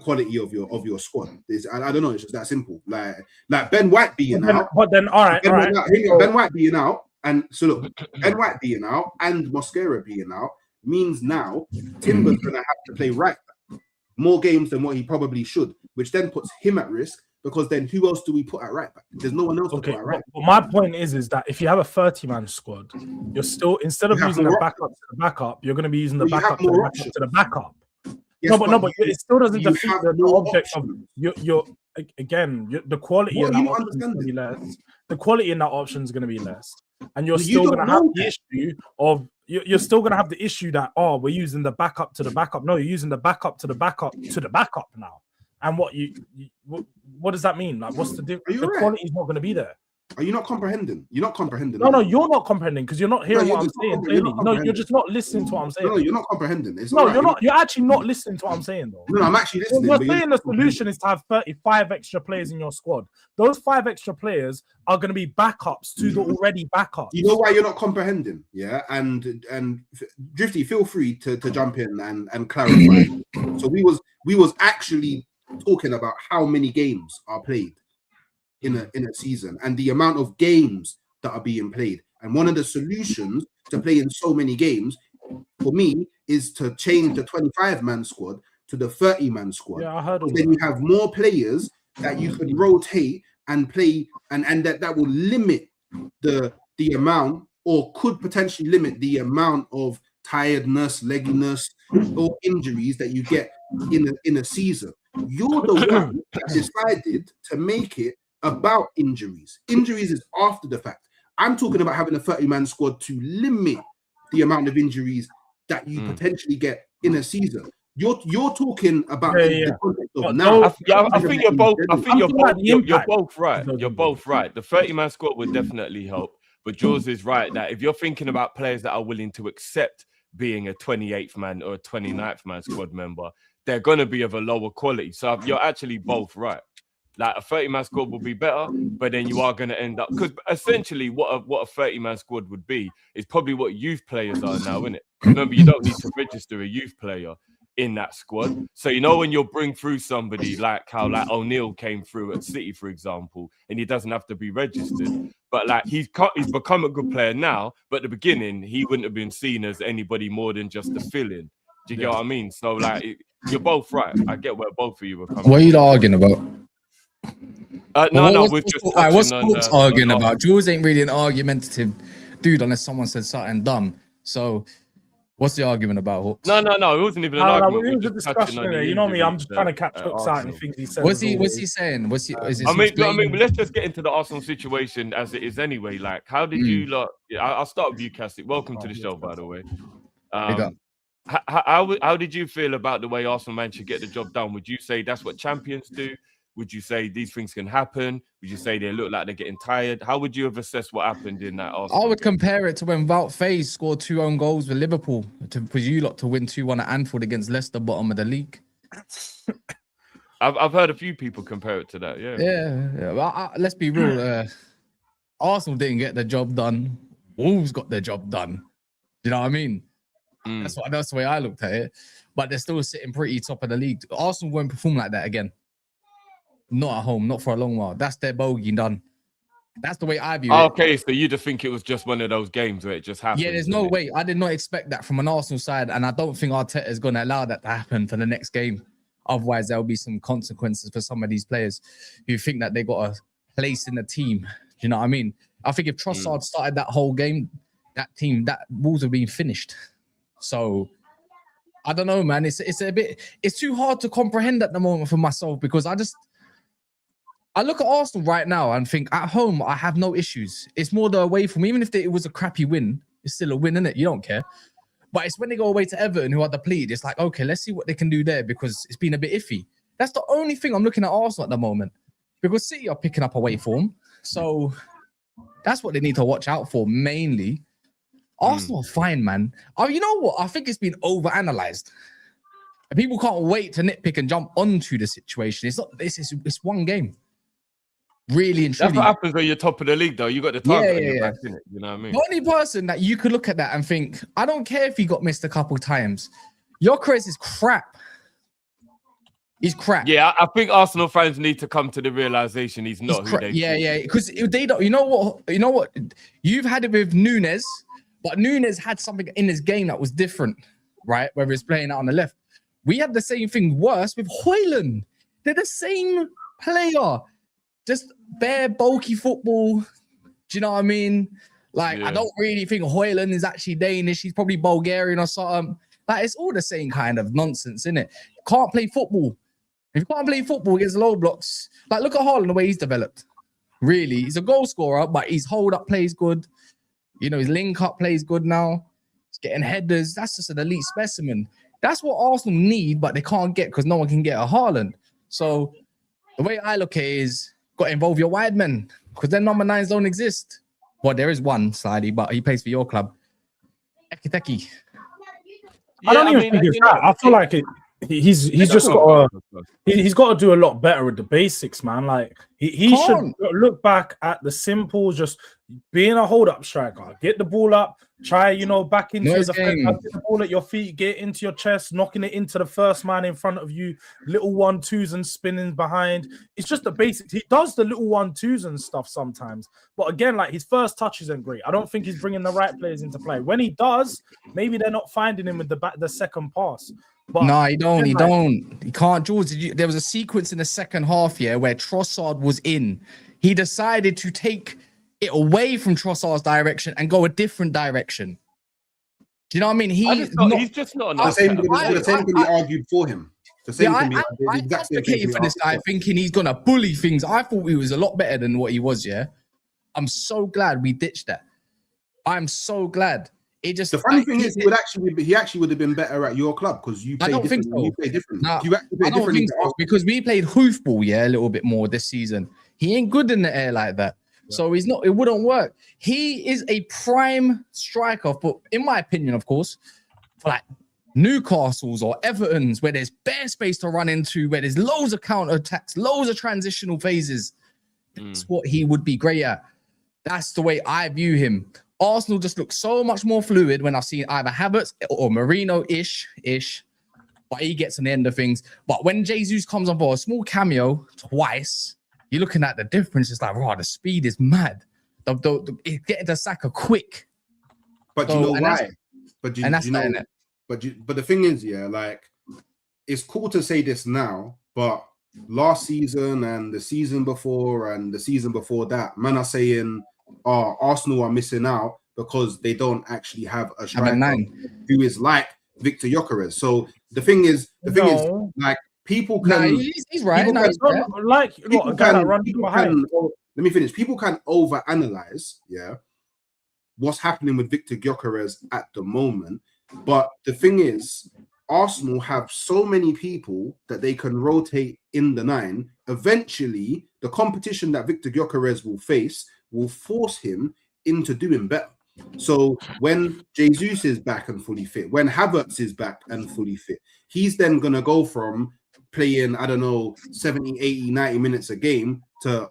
quality of your squad. I don't know. It's just that simple. Like Ben White being out. But then all right. Ben White being out, and so look, Ben White being out and Mosquera being out means now Timber's gonna have to play right back more games than what he probably should, which then puts him at risk, because then who else do we put at right back? There's no one else to put at right back. But my point is that if you have a 30-man squad, you're still, instead of using the backup to the backup, you're going to be using the backup to the backup. Yes, but it still doesn't defeat the object of the quality in that option is going to be less. The quality in that option is going to be less, and you're still going to have the issue of you're still going to have the issue that we're using the backup to the backup. No, you're using the backup to the backup to the backup now. And what does that mean? Like, what's the difference? The quality is not going to be there. Are you not comprehending? You're not comprehending. No, you're not comprehending because you're not hearing what I'm saying. Clearly, you're just not listening to what I'm saying. No, you're not comprehending. You're not. You're actually not listening to what I'm saying, though. No, I'm actually listening. You're saying the solution is to have 35 extra players in your squad. Those 5 extra players are going to be backups to the already backups. You know why you're not comprehending? Yeah, and Drifty, feel free to jump in and clarify. So we was actually talking about how many games are played in a season and the amount of games that are being played. And one of the solutions to playing so many games for me is to change the 25-man squad to the 30-man squad. Yeah, I heard of that. Then you have more players that you can rotate and play, and that will limit the amount, or could potentially limit the amount of tiredness, legginess, or injuries that you get in a season. You're the one that decided to make it about injuries. Injuries is after the fact. I'm talking about having a 30-man squad to limit the amount of injuries that you potentially get in a season. You're talking about the context of now. I think you're both. I think you're both right. You're both right. The 30-man squad would definitely help, but Jules is right that if you're thinking about players that are willing to accept being a 28th man or a 29th man squad member, they're going to be of a lower quality. So you're actually both right. Like a 30-man squad will be better, but then you are going to end up, because essentially what a 30-man squad would be is probably what youth players are now, isn't it? Remember, you don't need to register a youth player. in that squad. So, you know, when you'll bring through somebody like how like O'Neal came through at City, for example, and he doesn't have to be registered, but like he's become a good player now, but at the beginning, he wouldn't have been seen as anybody more than just a fill-in. Do you get what I mean? So like, you're both right. I get where both of you were coming What are you arguing about? No, we're just what's Corp's arguing about? Jules ain't really an argumentative dude unless someone said something dumb. So what's the argument about, Hawks? No, it wasn't even an argument. It was a discussion in there. You know me, I'm just trying to catch Hooks out and things he said. What's he saying? I mean, let's just get into the Arsenal situation as it is anyway. Like, how did you lot? I'll start with you, Cassie. Welcome to the show, by the way. How did you feel about the way Arsenal managed to get the job done? Would you say that's what champions do? Would you say these things can happen? Would you say they look like they're getting tired? How would you have assessed what happened in that Arsenal? I would compare it to when Wout Faes scored 2 own goals with Liverpool for you lot to win 2-1 at Anfield against Leicester, bottom of the league. I've heard a few people compare it to that. Yeah. Well, let's be real. Arsenal didn't get the job done. Wolves got their job done. You know what I mean? That's the way I looked at it. But they're still sitting pretty top of the league. Arsenal won't perform like that again. Not at home, not for a long while. That's their bogey done. That's the way I view it. Okay, so you just think it was just one of those games where it just happened? Yeah, there's no way. I did not expect that from an Arsenal side, and I don't think Arteta is going to allow that to happen for the next game. Otherwise, there'll be some consequences for some of these players who think that they got a place in the team. Do you know what I mean? I think if Trossard started that whole game, that Wolves have been finished. So I don't know, man. It's too hard to comprehend at the moment for myself because I look at Arsenal right now and think at home, I have no issues. It's more the away from, even if it was a crappy win, it's still a win, isn't it? You don't care. But it's when they go away to Everton, who are depleted, it's like, okay, let's see what they can do there because it's been a bit iffy. That's the only thing I'm looking at Arsenal at the moment because City are picking up away form. So that's what they need to watch out for mainly. Arsenal are fine, man. Oh, you know what? I think it's been overanalyzed. And people can't wait to nitpick and jump onto the situation. It's one game. Really and truly. That's what happens when you're top of the league, though. You got the target on your back, innit? You know what I mean? The only person that you could look at that and think, I don't care if he got missed a couple times. Gyokeres is crap. He's crap. Yeah, I think Arsenal fans need to come to the realization he's not who they. Yeah, because they don't. You know what? You've had it with Nunes, but Nunes had something in his game that was different, right? Whether it's playing out on the left, we had the same thing worse with Højlund. They're the same player. Just bare bulky football. Do you know what I mean? Like, I don't really think Højlund is actually Danish. He's probably Bulgarian or something. Like, it's all the same kind of nonsense, isn't it? Can't play football. If you can't play football against low blocks, like, look at Haaland, the way he's developed. Really, he's a goal scorer, but his hold up plays good. You know, his link up plays good now. He's getting headers. That's just an elite specimen. That's what Arsenal need, but they can't get because no one can get a Haaland. So the way I look at it is, got to involve your wide men because their number 9s don't exist. Well, there is one, Slidey, but he plays for your club. Ekiteki. I don't even think it's that. I feel like he's just got to do a lot better with the basics, man. Like he should look back at the simple, just being a hold-up striker, get the ball up, try, back into the defense, get the ball at your feet, get into your chest, knocking it into the first man in front of you, little 1-2s and spinning behind. It's just the basics. He does the little 1-2s and stuff sometimes, but again, like his first touch isn't great. I don't think he's bringing the right players into play. When he does, maybe they're not finding him with the second pass. But no, he don't. He can't. George, there was a sequence in the second half here where Trossard was in. He decided to take it away from Trossard's direction and go a different direction. Do you know what I mean? He's just not. The same can be argued for him. The same can be. I advocated for this guy, thinking he's gonna bully things. I thought he was a lot better than what he was. Yeah, I'm so glad we ditched that. I'm so glad. The funny thing is, he actually would have been better at your club because you play different. So. You play different. No, I don't think so because we played hoofball, a little bit more this season. He ain't good in the air like that, so he's not. It wouldn't work. He is a prime striker, but in my opinion, of course, for like Newcastle's or Everton's, where there's bare space to run into, where there's loads of counter attacks, loads of transitional phases. That's what he would be great at. That's the way I view him. Arsenal just looks so much more fluid when I've seen either Havertz or Merino-ish. but he gets on the end of things. But when Jesus comes on for a small cameo twice, you're looking at the difference. It's like, wow, the speed is mad. It's getting the Saka quick. But you know why? But the thing is, yeah, like it's cool to say this now, but last season and the season before and the season before that, man are saying, Arsenal are missing out because they don't actually have a striker who is like Victor Gyokeres. So the thing is, like people can. He's right. Let me finish. People can overanalyze, what's happening with Victor Gyokeres at the moment. But the thing is, Arsenal have so many people that they can rotate in the 9. Eventually, the competition that Victor Gyokeres will face will force him into doing better. So when Jesus is back and fully fit, when Havertz is back and fully fit, he's then going to go from playing, 70, 80, 90 minutes a game to,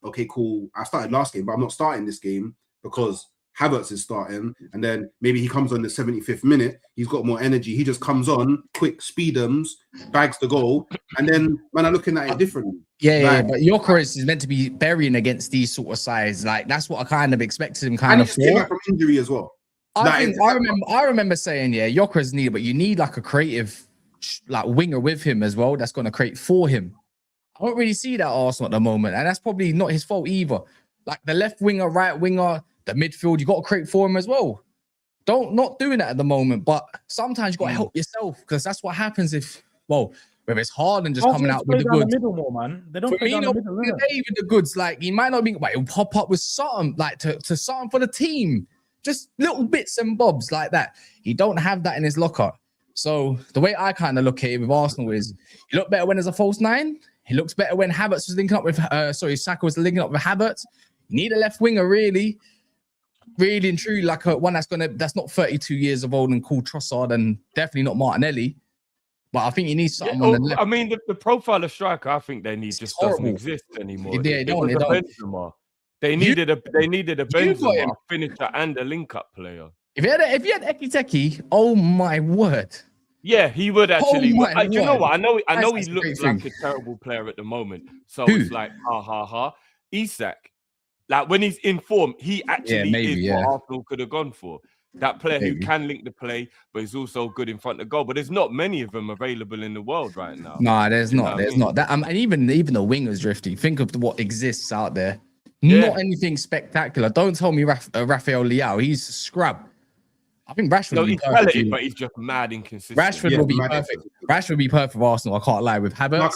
okay, cool. I started last game, but I'm not starting this game because Havertz is starting. And then maybe he comes on the 75th minute. He's got more energy. He just comes on, quick, speedums, bags the goal. And then, man, I'm looking at it differently. But Gyokeres is meant to be burying against these sort of sides. Like, that's what I kind of expected him kind of for. Came back from injury as well. I remember saying, Gyokeres needed, but you need like a creative like winger with him as well that's going to create for him. I don't really see that Arsenal at the moment, and that's probably not his fault either. Like the left winger, right winger, the midfield, you got to create for him as well. Not doing that at the moment, but sometimes you got to help yourself because that's what happens whether it's Harden just coming out with the goods. Middle more, man. They don't play down the middle. Even the goods, like he might not be, but he'll pop up with something like to something for the team, just little bits and bobs like that. He don't have that in his locker. So the way I kind of look at it with Arsenal is, he look better when there's a false 9. He looks better when Havertz was linking up with, Saka was linking up with Havertz. You need a left winger, really and truly, like one that's not 32 years of old and called Trossard, and definitely not Martinelli. But I think you need something on the left. I mean, the profile of striker I think they need just doesn't exist anymore. They don't. They needed a Benzema, a finisher, and a link-up player. If you had Ekiteke, oh my word. Yeah, he would actually. You know what? I know he looks like a terrible player at the moment. So it's like, Isak. Like when he's in form, he actually is what Arsenal could have gone for. That player who can link the play, but is also good in front of goal. But there's not many of them available in the world right now. No, there's not. There's not. That, and even the wingers drifting. Think of what exists out there. Not anything spectacular. Don't tell me Rafael Leao. He's scrub. I think Rashford. He's talented, but he's just mad inconsistent. Rashford will be perfect. Rashford would be perfect for Arsenal. I can't lie with Havertz.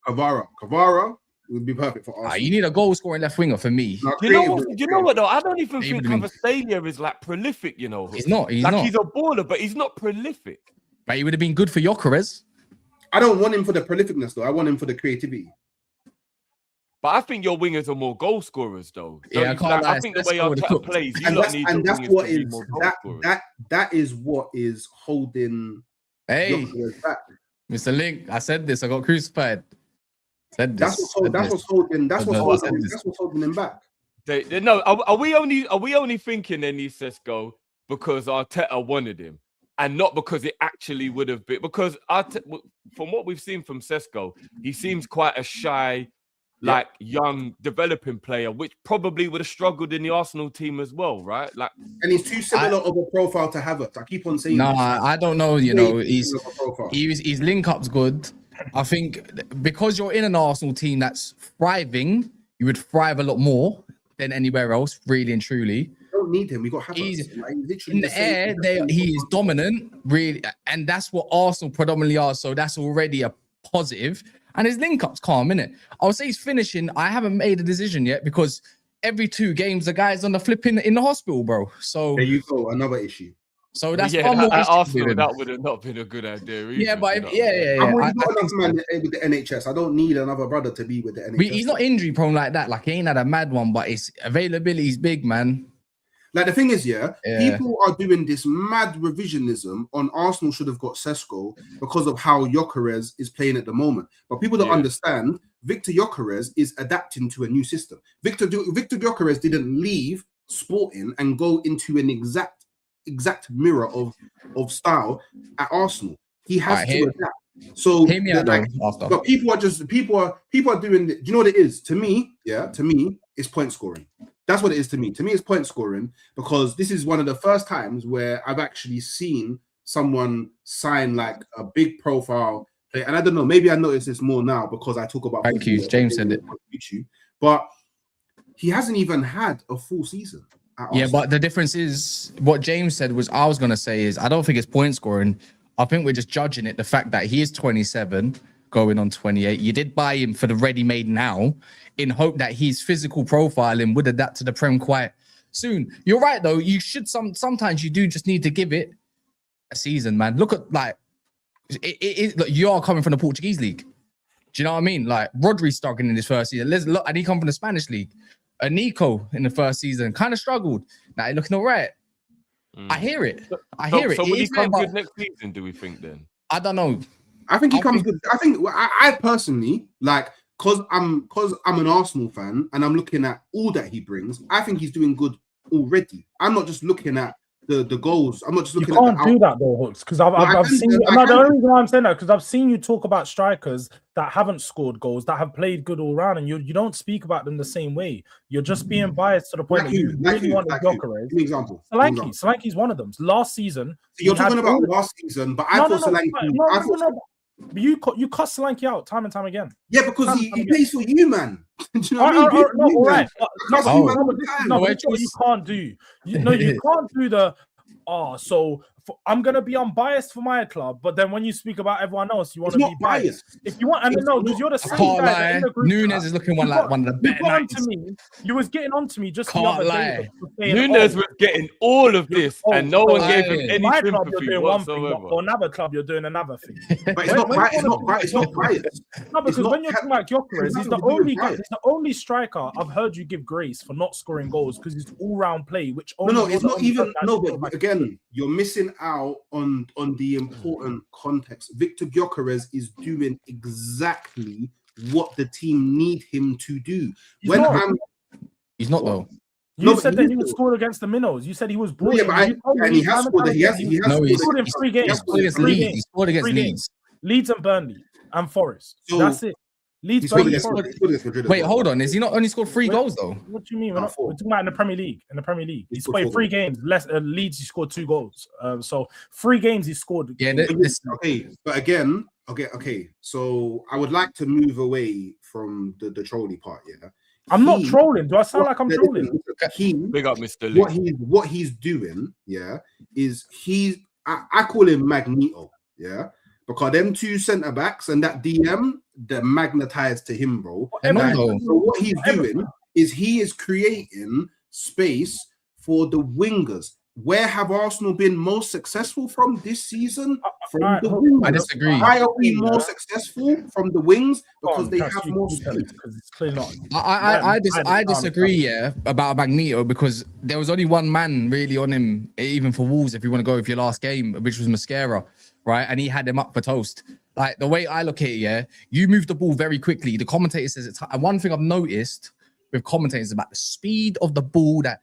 Kavara would be perfect for Arsenal. You need a goal scoring left winger for me. You know what though? I don't even think Kvaratskhelia is like prolific. You know, he's not. He's a baller, but he's not prolific. But he would have been good for Gyokeres. I don't want him for the prolificness though. I want him for the creativity. But I think your wingers are more goal scorers, though. I think the way Arteta plays, that is what is holding. Hey, Mr. Link, I said this. I got crucified. That's what's holding him back. Are we only thinking they need Sesko because Arteta wanted him, and not because it actually would have been? Because from what we've seen from Sesko, he seems quite a shy, young developing player, which probably would have struggled in the Arsenal team as well, right? Like, and he's too similar of a profile to Havertz. I keep on saying. No, I don't know. You know, his link up's good. I think because you're in an Arsenal team that's thriving, you would thrive a lot more than anywhere else, really and truly. We don't need him. We got Havertz. He's in the air. He is dominant, really, and that's what Arsenal predominantly are. So that's already a positive. And his link-up's calm, innit? I would say he's finishing. I haven't made a decision yet because every 2 games, the guy's on the flipping in the hospital, bro. So there you go, another issue. So that's Arsenal, that would have not been a good idea. Either, I've already got enough man with the NHS. I don't need another brother to be with the NHS. He's not injury prone like that. Like he ain't had a mad one, but his availability is big, man. Like the thing is, people are doing this mad revisionism on Arsenal should have got Sesko because of how Gyokeres is playing at the moment. But people don't understand Victor Gyokeres is adapting to a new system. Victor Gyokeres didn't leave Sporting and go into an exact mirror of style at Arsenal. He has Alright, to hear- adapt. So Hear me out though, after. but people are doing. Do you know what it is? To me, it's point scoring. That's what it is to me. To me, it's point scoring because this is one of the first times where I've actually seen someone sign like a big profile play. And I don't know, maybe I notice this more now because I talk about. Thank you. James said it. YouTube, but he hasn't even had a full season. Yeah, but the difference is what James said was I was gonna say is I don't think it's point scoring. I think we're just judging it the fact that he is 27, going on 28. You did buy him for the ready-made now, in hope that his physical profiling would adapt to the Prem quite soon. You're right though. You should sometimes you do just need to give it a season, man. Look at like look, you are coming from the Portuguese league. Do you know what I mean? Like Rodri's struggling in his first season. Let's look, and he come from the Spanish league. Nico in the first season kind of struggled. Now he's looking all right. I hear it. I hear it. So will he come about, good next season? Do we think then? I don't know. I think he comes good. I think I personally like because I'm an Arsenal fan and I'm looking at all that he brings. I think he's doing good already. I'm not just looking at the goals. I'm not just looking. You can't do that though, Hooks, because I've seen. No, the only reason why I'm saying that because I've seen you talk about strikers that haven't scored goals, that have played good all round, and you don't speak about them the same way. You're just being biased to the point that you really want a Gyokeres. Give me example. Solanke's one of them. Last season, you're talking about last season, but I thought Solanke. No. You cut Solanke out time and time again. Yeah, because he plays for you, man. Do you know what I mean? All right. No, what you can't do. You can't do the. So I'm gonna be unbiased for my club, but then when you speak about everyone else, you want to be biased. If you want, and no, because you're the same guy. Nunes is looking one of the better nights. You was getting on to me just the other day. Nunes was getting all of this, and no one gave him any my club, sympathy you're doing one thing, whatsoever. or another club, you're doing another thing. But it's not biased. No, because when you're talking about Gyokeres, he's the only striker I've heard you give grace for not scoring goals because he's all-round play. Which it's not even but again, you're missing out on the important context. Victor Gyokeres is doing exactly what the team need him to do. He's not though. You said that he would score against the Minnows. You said he was brilliant. And he has scored. He has scored in 3 games. He scored against Leeds. Leeds and Burnley and Forest. That's it. Leeds, Wait, hold on. Is he not only scored 3 goals though? What do you mean? We're talking about in the Premier League. He scored 3 games. Leeds, he scored 2 goals. So 3 games he scored. Yeah. But again, okay. So I would like to move away from the trolley part. Yeah. I'm not trolling. Do I sound like I'm trolling? Big up, Mr. Lee. What he's doing, is I call him Magneto, because them 2 centre backs and that DM, they're magnetized to him, bro. So what he's doing is he is creating space for the wingers. Where have Arsenal been most successful from this season? From the wings. I disagree. Why are we more successful from the wings? Because they have more space. I disagree, about Magneto because there was only one man really on him, even for Wolves, if you want to go with your last game, which was Mascara, right? And he had him up for toast. Like the way I look at it, you move the ball very quickly. The commentator says it's and one thing I've noticed with commentators about the speed of the ball that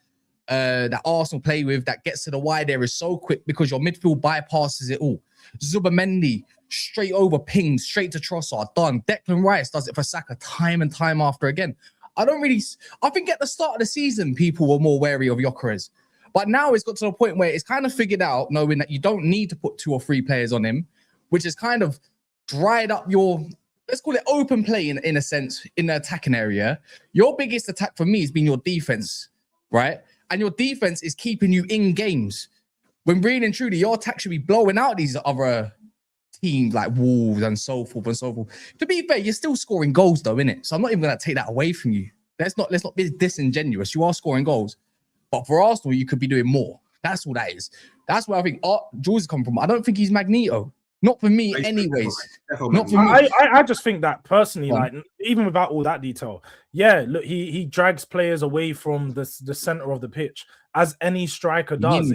Arsenal play with that gets to the wide area is so quick because your midfield bypasses it all. Zubimendi straight over, ping straight to Trossard, done. Declan Rice does it for Saka time and time after again. I think at the start of the season people were more wary of Gyokeres, but now it's got to the point where it's kind of figured out, knowing that you don't need to put 2 or 3 players on him, which has kind of dried up your, let's call it open play in a sense in the attacking area. Your biggest attack for me has been your defense, right? And your defense is keeping you in games. When really and truly, your attack should be blowing out these other teams like Wolves and so forth and so forth. To be fair, you're still scoring goals though, innit? So I'm not even going to take that away from you. Let's not be disingenuous. You are scoring goals. But for Arsenal, you could be doing more. That's all that is. That's where I think Jules come from. I don't think he's Magneto. Not for me, anyways. Not for me. I just think that personally, like even without all that detail, yeah, look, he drags players away from the center of the pitch, as any striker does.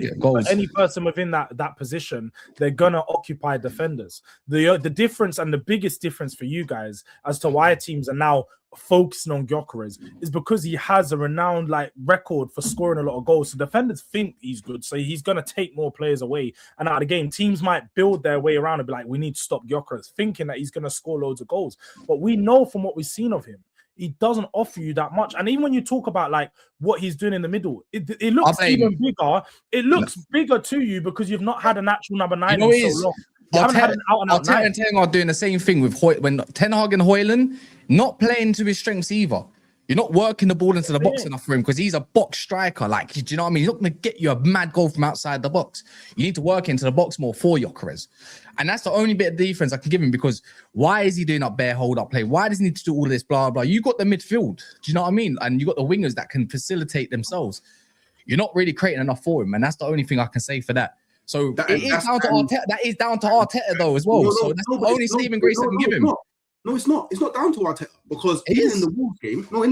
Any person within that position, they're gonna occupy defenders. The difference, and the biggest difference for you guys as to why teams are now focusing on Gyokeres, is because he has a renowned record for scoring a lot of goals. So defenders think he's good, so he's gonna take more players away. And out of the game, teams might build their way around and be like, we need to stop Gyokeres, thinking that he's gonna score loads of goals. But we know from what we've seen of him, he doesn't offer you that much. And even when you talk about what he's doing in the middle, it looks even bigger. It looks bigger to you because you've not had an actual number 9 in so long. Arteta and Ten Hag are doing the same thing with when Ten Hag and Højlund not playing to his strengths either. You're not working the ball into the box enough for him because he's a box striker. Do you know what I mean? He's not going to get you a mad goal from outside the box. You need to work into the box more for Gyokeres. And that's the only bit of defense I can give him, because why is he doing up bare hold-up play? Why does he need to do all this blah, blah? You got the midfield. Do you know what I mean? And you got the wingers that can facilitate themselves. You're not really creating enough for him. And that's the only thing I can say for that. So it is down to Arteta. That is down to Arteta, though, as well. So that's the only saving grace I can give him. No, it's not. It's not down to Arteta, because in the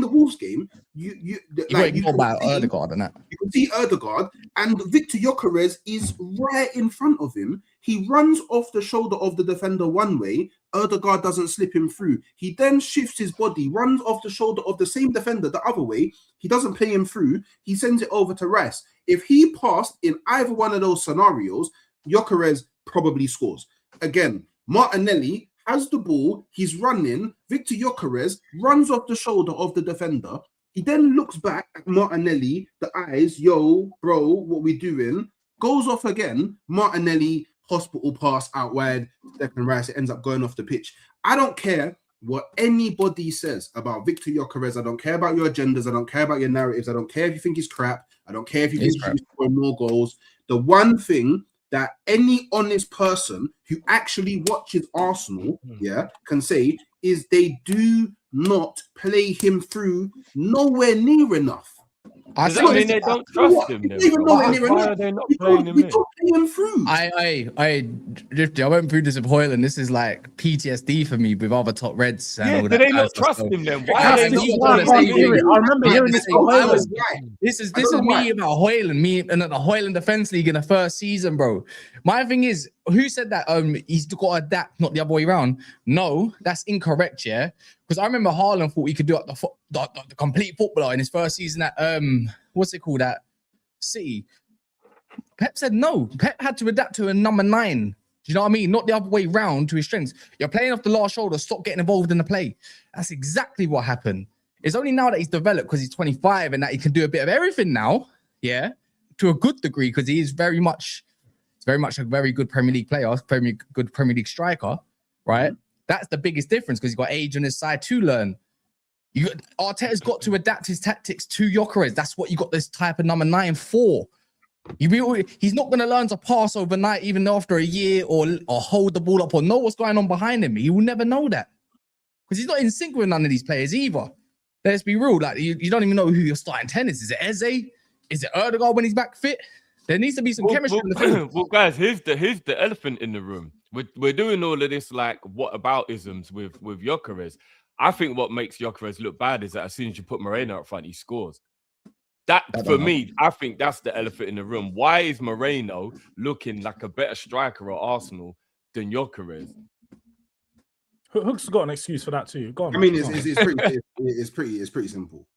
Wolves game, you know about Ødegaard and that. You can see Ødegaard, and Victor Gyokeres is right in front of him. He runs off the shoulder of the defender one way. Ødegaard doesn't slip him through. He then shifts his body, runs off the shoulder of the same defender the other way. He doesn't play him through. He sends it over to Rice. If he passed in either one of those scenarios, Gyokeres probably scores. Again, Martinelli has the ball, he's running, Victor Gyokeres runs off the shoulder of the defender. He then looks back at Martinelli, the eyes, yo, bro, what we doing? Goes off again. Martinelli, hospital pass out wide, Declan Rice, it ends up going off the pitch. I don't care what anybody says about Victor Gyokeres. I don't care about your agendas. I don't care about your narratives. I don't care if you think he's crap. I don't care if you think he's scoring more goals. The one thing that any honest person who actually watches Arsenal, can say is they do not play him through nowhere near enough. Does that mean they don't trust him? Why are they not playing him in? I went through this with Højlund. This is like PTSD for me with other top Reds. And all do they not trust him then? Why are they not? I remember hearing this. This is me about Højlund. Me and the Højlund Defense League in the first season, bro. My thing is, who said that? He's got to adapt, not the other way around. No, that's incorrect. Yeah, because I remember Haaland thought he could do the complete footballer in his first season at what's it called, at City. Pep said no. Pep had to adapt to a number 9. Do you know what I mean? Not the other way round to his strengths. You're playing off the last shoulder. Stop getting involved in the play. That's exactly what happened. It's only now that he's developed because he's 25 and that he can do a bit of everything now. Yeah, to a good degree, because he is very much a very good Premier League player, very good Premier League striker, right? That's the biggest difference, because he's got age on his side to learn. Arteta's got to adapt his tactics to Gyokeres. That's what you got this type of number 9 for. He's not going to learn to pass overnight, even after a year, or hold the ball up or know what's going on behind him. He will never know that, because he's not in sync with none of these players either. Let's be real. You don't even know who your starting 10 is. Is it Eze? Is it Ødegaard when he's back fit? There needs to be some chemistry in the field. Well, guys, here's the elephant in the room. We're doing all of this whataboutisms with Gyokeres. I think what makes Gyokeres look bad is that as soon as you put Merino up front, he scores. That for me, I think that's the elephant in the room. Why is Merino looking like a better striker at Arsenal than Gyokeres? Hook's got an excuse for that too. Go on. I mean, it's pretty simple.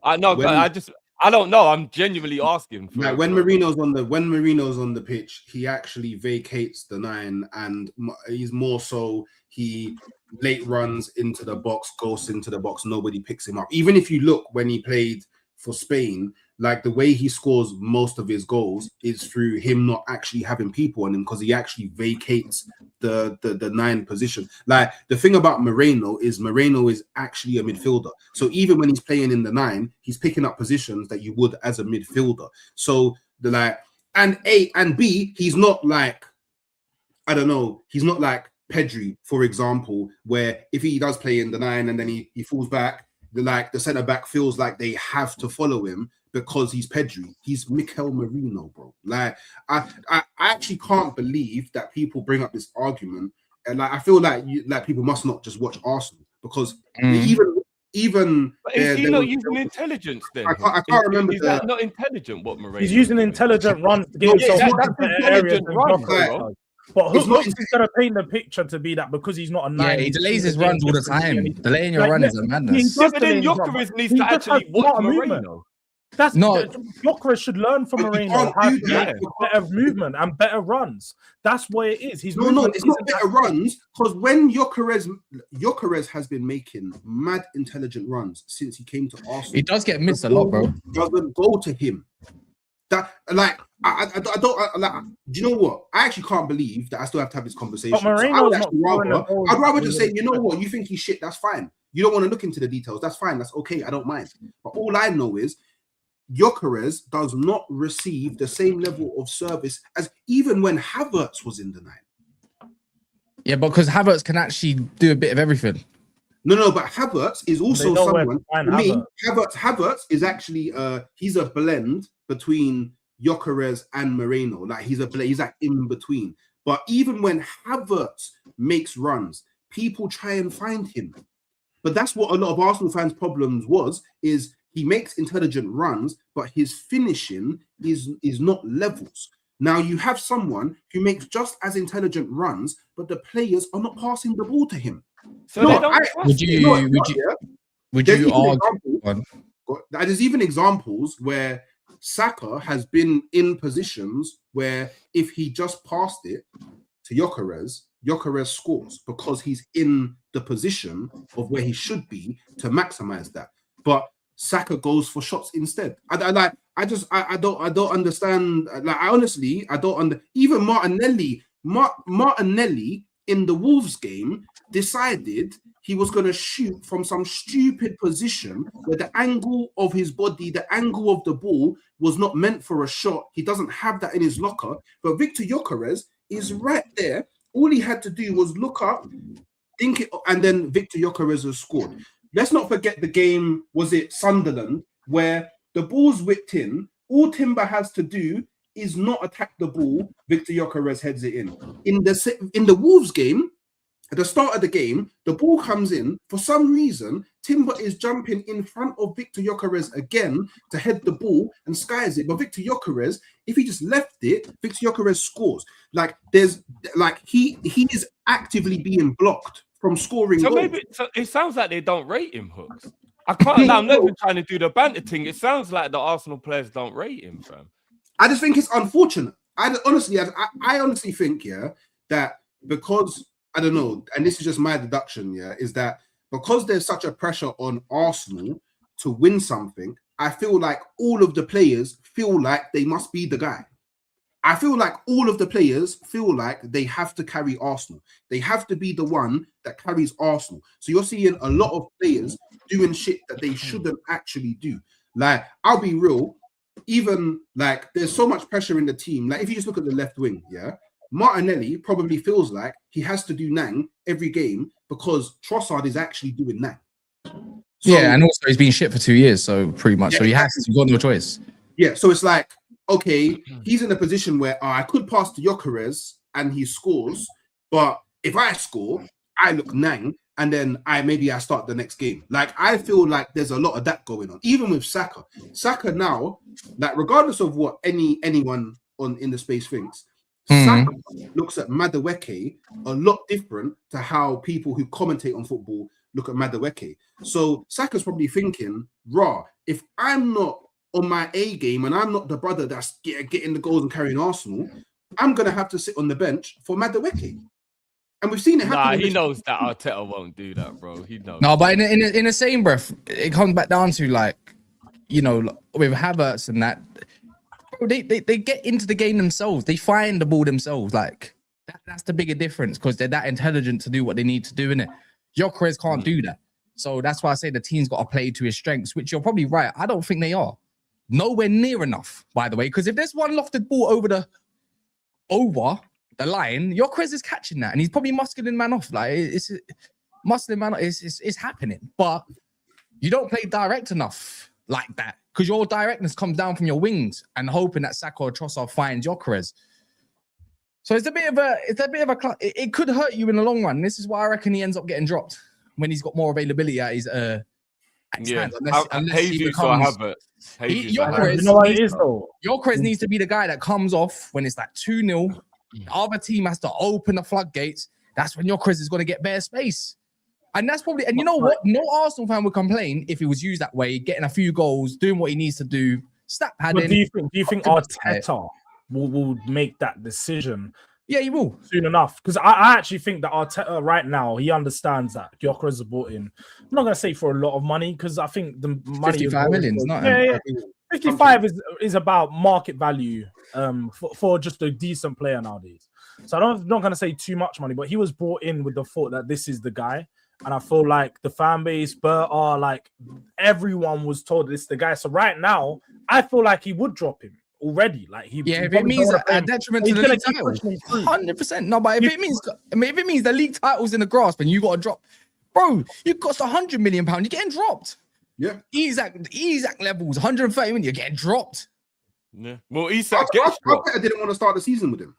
I know, but I don't know. I'm genuinely asking. When Merino's on the pitch, he actually vacates the 9, and he's more so he late runs into the box, goes into the box. Nobody picks him up. Even if you look when he played for Spain, the way he scores most of his goals is through him not actually having people on him, because he actually vacates the 9 position. The thing about Merino is actually a midfielder. So even when he's playing in the 9, he's picking up positions that you would as a midfielder. So and A and B, he's not he's not like Pedri, for example, where if he does play in the 9 and then he falls back, the centre back feels like they have to follow him because he's Pedri. He's Mikel Merino, bro. I actually can't believe that people bring up this argument, and I feel like people must not just watch Arsenal, because even But is he not using intelligence then? I can't remember. Is that not intelligent? What Moreno? He's using intelligent runs to get himself into better areas. But Hooks is going to paint the picture to be that because he's not a 9. Yeah, he delays his runs all the time. Delaying your run is a madness. But then Gyokeres needs to actually watch Merino. That's Gyokeres should learn from Merino how to make better movement and better runs. That's what it is. It's not better runs, because when Gyokeres has been making mad intelligent runs since he came to Arsenal. He does get missed a lot, bro. Doesn't go to him. That I don't like. Do you know what? I actually can't believe that I still have to have this conversation. But Merino's I'd rather just say, you know what, you think he's shit. That's fine. You don't want to look into the details. That's fine. That's okay. I don't mind. But all I know is Gyokeres does not receive the same level of service as even when Havertz was in the 9. Yeah, because Havertz can actually do a bit of everything. No, but Havertz is also someone. For me, Havertz is actually he's a blend between Gyokeres and Merino. Like he's like in between. But even when Havertz makes runs, people try and find him. But that's what a lot of Arsenal fans' problems is he makes intelligent runs, but his finishing is not levels. Now you have someone who makes just as intelligent runs, but the players are not passing the ball to him. So would you argue? There's even examples where Saka has been in positions where if he just passed it to Gyokeres scores because he's in the position of where he should be to maximize that. But Saka goes for shots instead. I don't understand. Like I honestly, I don't even Martinelli in the Wolves game decided he was going to shoot from some stupid position where the angle of his body, the angle of the ball was not meant for a shot. He doesn't have that in his locker. But Victor Gyokeres is right there. All he had to do was look up, think it, and then Victor Gyokeres has scored. Let's not forget the game, was it Sunderland, where the ball's whipped in. All Timber has to do is not attack the ball. Victor Gyokeres heads it in. In the Wolves game, at the start of the game, the ball comes in. For some reason, Timber is jumping in front of Victor Gyokeres again to head the ball and skies it. But Victor Gyokeres, if he just left it, Victor Gyokeres scores. He is actively being blocked from scoring. So goals. maybe it sounds like they don't rate him, Hooks. I can't. I'm not even trying to do the banter thing. It sounds like the Arsenal players don't rate him, fam. I just think it's unfortunate. I honestly think that because I don't know, and this is just my deduction, is that because there's such a pressure on Arsenal to win something, I feel like all of the players feel like they must be the guy. I feel like all of the players feel like they have to carry Arsenal. They have to be the one that carries Arsenal. So you're seeing a lot of players doing shit that they shouldn't actually do. Like, I'll be real, even like there's so much pressure in the team. Like if you just look at the left wing, Martinelli probably feels like he has to do Nang every game because Trossard is actually doing Nang. So, and also he's been shit for 2 years, so pretty much. So he has to, you've got no choice. Yeah, so it's like, okay, he's in a position where I could pass to Gyokeres and he scores, but if I score, I look Nang, and then I start the next game. Like, I feel like there's a lot of that going on. Even with Saka. Saka now, like, regardless of what anyone in the space thinks, Saka looks at Madueke a lot different to how people who commentate on football look at Madueke. So Saka's probably thinking, if I'm not on my A game and I'm not the brother that's getting the goals and carrying Arsenal, I'm going to have to sit on the bench for Madueke. And we've seen it happen. He knows that Arteta won't do that, bro. He knows. No, but in the same breath, it comes back down to with Havertz and that, they get into the game themselves. They find the ball themselves. Like that's the bigger difference because they're that intelligent to do what they need to do, innit? Gyokeres can't do that. So that's why I say the team's got to play to his strengths, which you're probably right. I don't think they are. Nowhere near enough, by the way, because if there's one lofted ball over the line, Gyokeres is catching that, and he's probably muscling man off. Like it's happening, but you don't play direct enough like that because your directness comes down from your wings and hoping that Saka or Trossard finds Gyokeres. So it could hurt you in the long run. This is why I reckon he ends up getting dropped. when he's got more availability at his hands. Unless he Jesus becomes. or Havertz. You know what it is though? Gyokeres needs to be the guy that comes off when it's like 2-0. The other team has to open the floodgates. That's when Gyokeres is going to get bare space. And that's probably, and you know what? No Arsenal fan would complain if he was used that way, getting a few goals, doing what he needs to do, stat padding. But do you think Arteta will make that decision? Yeah, he will. Soon enough. Because I actually think that Arteta right now, he understands that Gyokeres is bought in. I'm not going to say for a lot of money, because I think the money 55 million is not. Yeah. 55 is about market value for just a decent player nowadays. So I'm not going to say too much money, but he was brought in with the thought that this is the guy. And I feel like the fan base, everyone was told this is the guy. So right now, I feel like he would drop him already. Like if it means a detriment to the league title, 100%. No, but if it means the league title's in the grasp and you got to drop, bro, you cost £100 million, you're getting dropped. Yeah, Isak levels 130 million, you're getting dropped. Yeah, well, Isak I didn't want to start the season with him.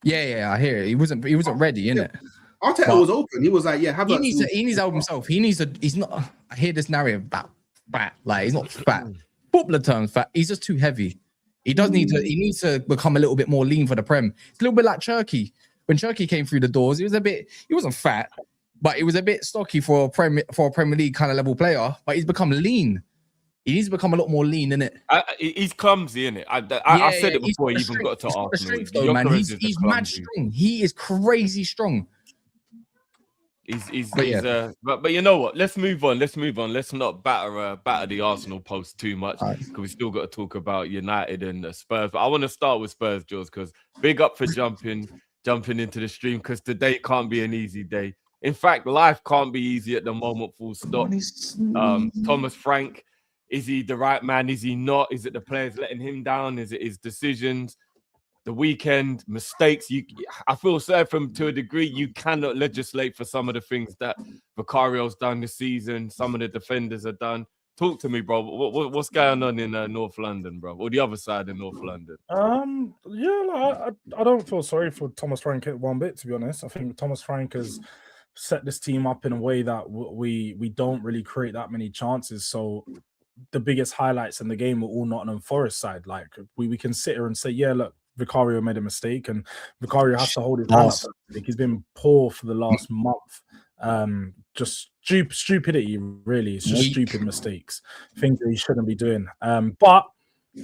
Yeah, I hear it. He wasn't ready, innit? Arteta was open. He was like, yeah, he needs to help himself. He's not. I hear this narrative about fat. Like, he's not fat. Footballer terms fat. He's just too heavy. He needs to become a little bit more lean for the Prem. It's a little bit like Cherky. When Cherky came through the doors, he wasn't fat, but he was a bit stocky for a Premier League kind of level player. But he's become lean. He needs to become a lot more lean, innit? He's clumsy, innit? I said it before he even got to Arsenal. Though, man. He's mad strong. He is crazy strong. But you know what? Let's move on. Let's not batter the Arsenal post too much, because we still got to talk about United and Spurs. But I want to start with Spurs, Jules, because big up for jumping into the stream, because today can't be an easy day. In fact, life can't be easy at the moment, full stop. Thomas Frank, is he the right man? Is he not? Is it the players letting him down? Is it his decisions? The weekend mistakes. I feel sorry for him to a degree. You cannot legislate for some of the things that Vicario's done this season. Some of the defenders are done. Talk to me, bro. What's going on in North London, bro, or the other side of North London? I don't feel sorry for Thomas Frank one bit, to be honest. I think Thomas Frank has set this team up in a way that we don't really create that many chances. So the biggest highlights in the game were all Nottingham Forest side. Like we can sit here and say, yeah, look, Vicario made a mistake, and Vicario has to hold his hands. He's been poor for the last month. Just stupidity, really. It's just stupid mistakes, things that he shouldn't be doing. But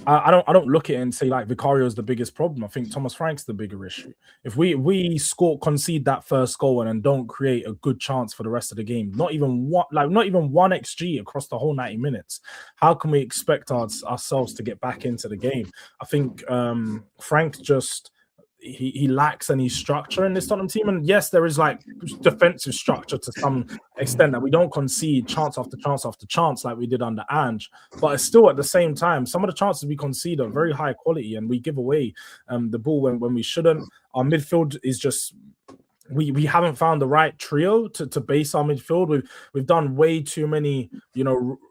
I don't look at it and say like Vicario is the biggest problem. I think Thomas Frank's the bigger issue. If we concede that first goal and then don't create a good chance for the rest of the game, not even one XG across the whole 90 minutes, how can we expect ourselves to get back into the game? I think Frank just he lacks any structure in this Tottenham team. And yes, there is like defensive structure to some extent, that we don't concede chance after chance after chance like we did under Ange. But it's still, at the same time, some of the chances we concede are very high quality, and we give away the ball when we shouldn't. Our midfield is just... We haven't found the right trio to base our midfield. We've done way too many,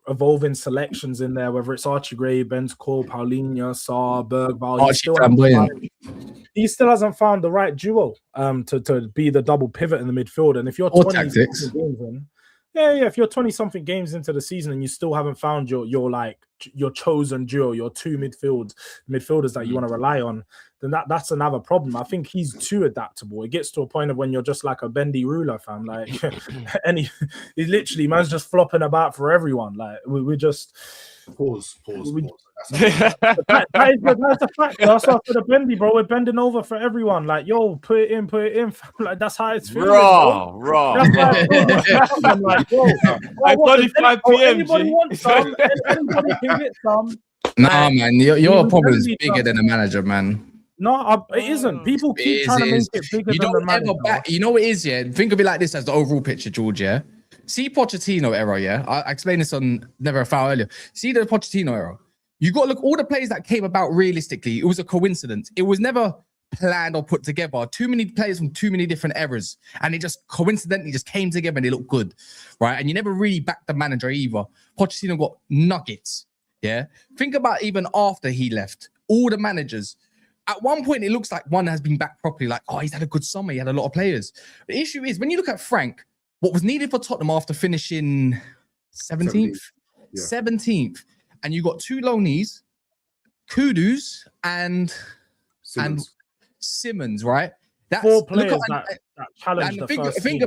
evolving selections in there, whether it's Archie Gray, Bentancur, Paulinho, Sarr, Bergvall. He still hasn't found the right duo to be the double pivot in the midfield. And if you're 20 games in, if you're 20-something games into the season and you still haven't found your chosen duo, your two midfielders that you want to rely on, then that's another problem. I think he's too adaptable. It gets to a point of when you're just like a bendy ruler, fam. Like, he's literally, man's just flopping about for everyone. Like, we just... Pause. That's a fact. That's after the bendy, bro. We're bending over for everyone. Like, yo, put it in. Like, that's how it's feeling. Raw. I'm like, yo, at 25 p.m. Anybody wants some? Anybody can get some. Nah, man, your problem is bigger than a manager, man. No, it isn't. People keep trying to make it bigger than the manager. You know what it is, yeah? Think of it like this as the overall picture, George, yeah? See Pochettino era, yeah? I explained this on Never a Foul earlier. See the Pochettino era. You got to look, all the players that came about realistically, it was a coincidence. It was never planned or put together. Too many players from too many different eras. And it just coincidentally just came together and they looked good, right? And you never really backed the manager either. Pochettino got nuggets, yeah? Think about even after he left, all the managers. At one point, it looks like one has been backed properly. Like, oh, he's had a good summer. He had a lot of players. The issue is, when you look at Frank, what was needed for Tottenham after finishing 17th, Yeah. 17th, and you got two loanees, Kudus and Simmons, right? That's 4 players that challenged the first think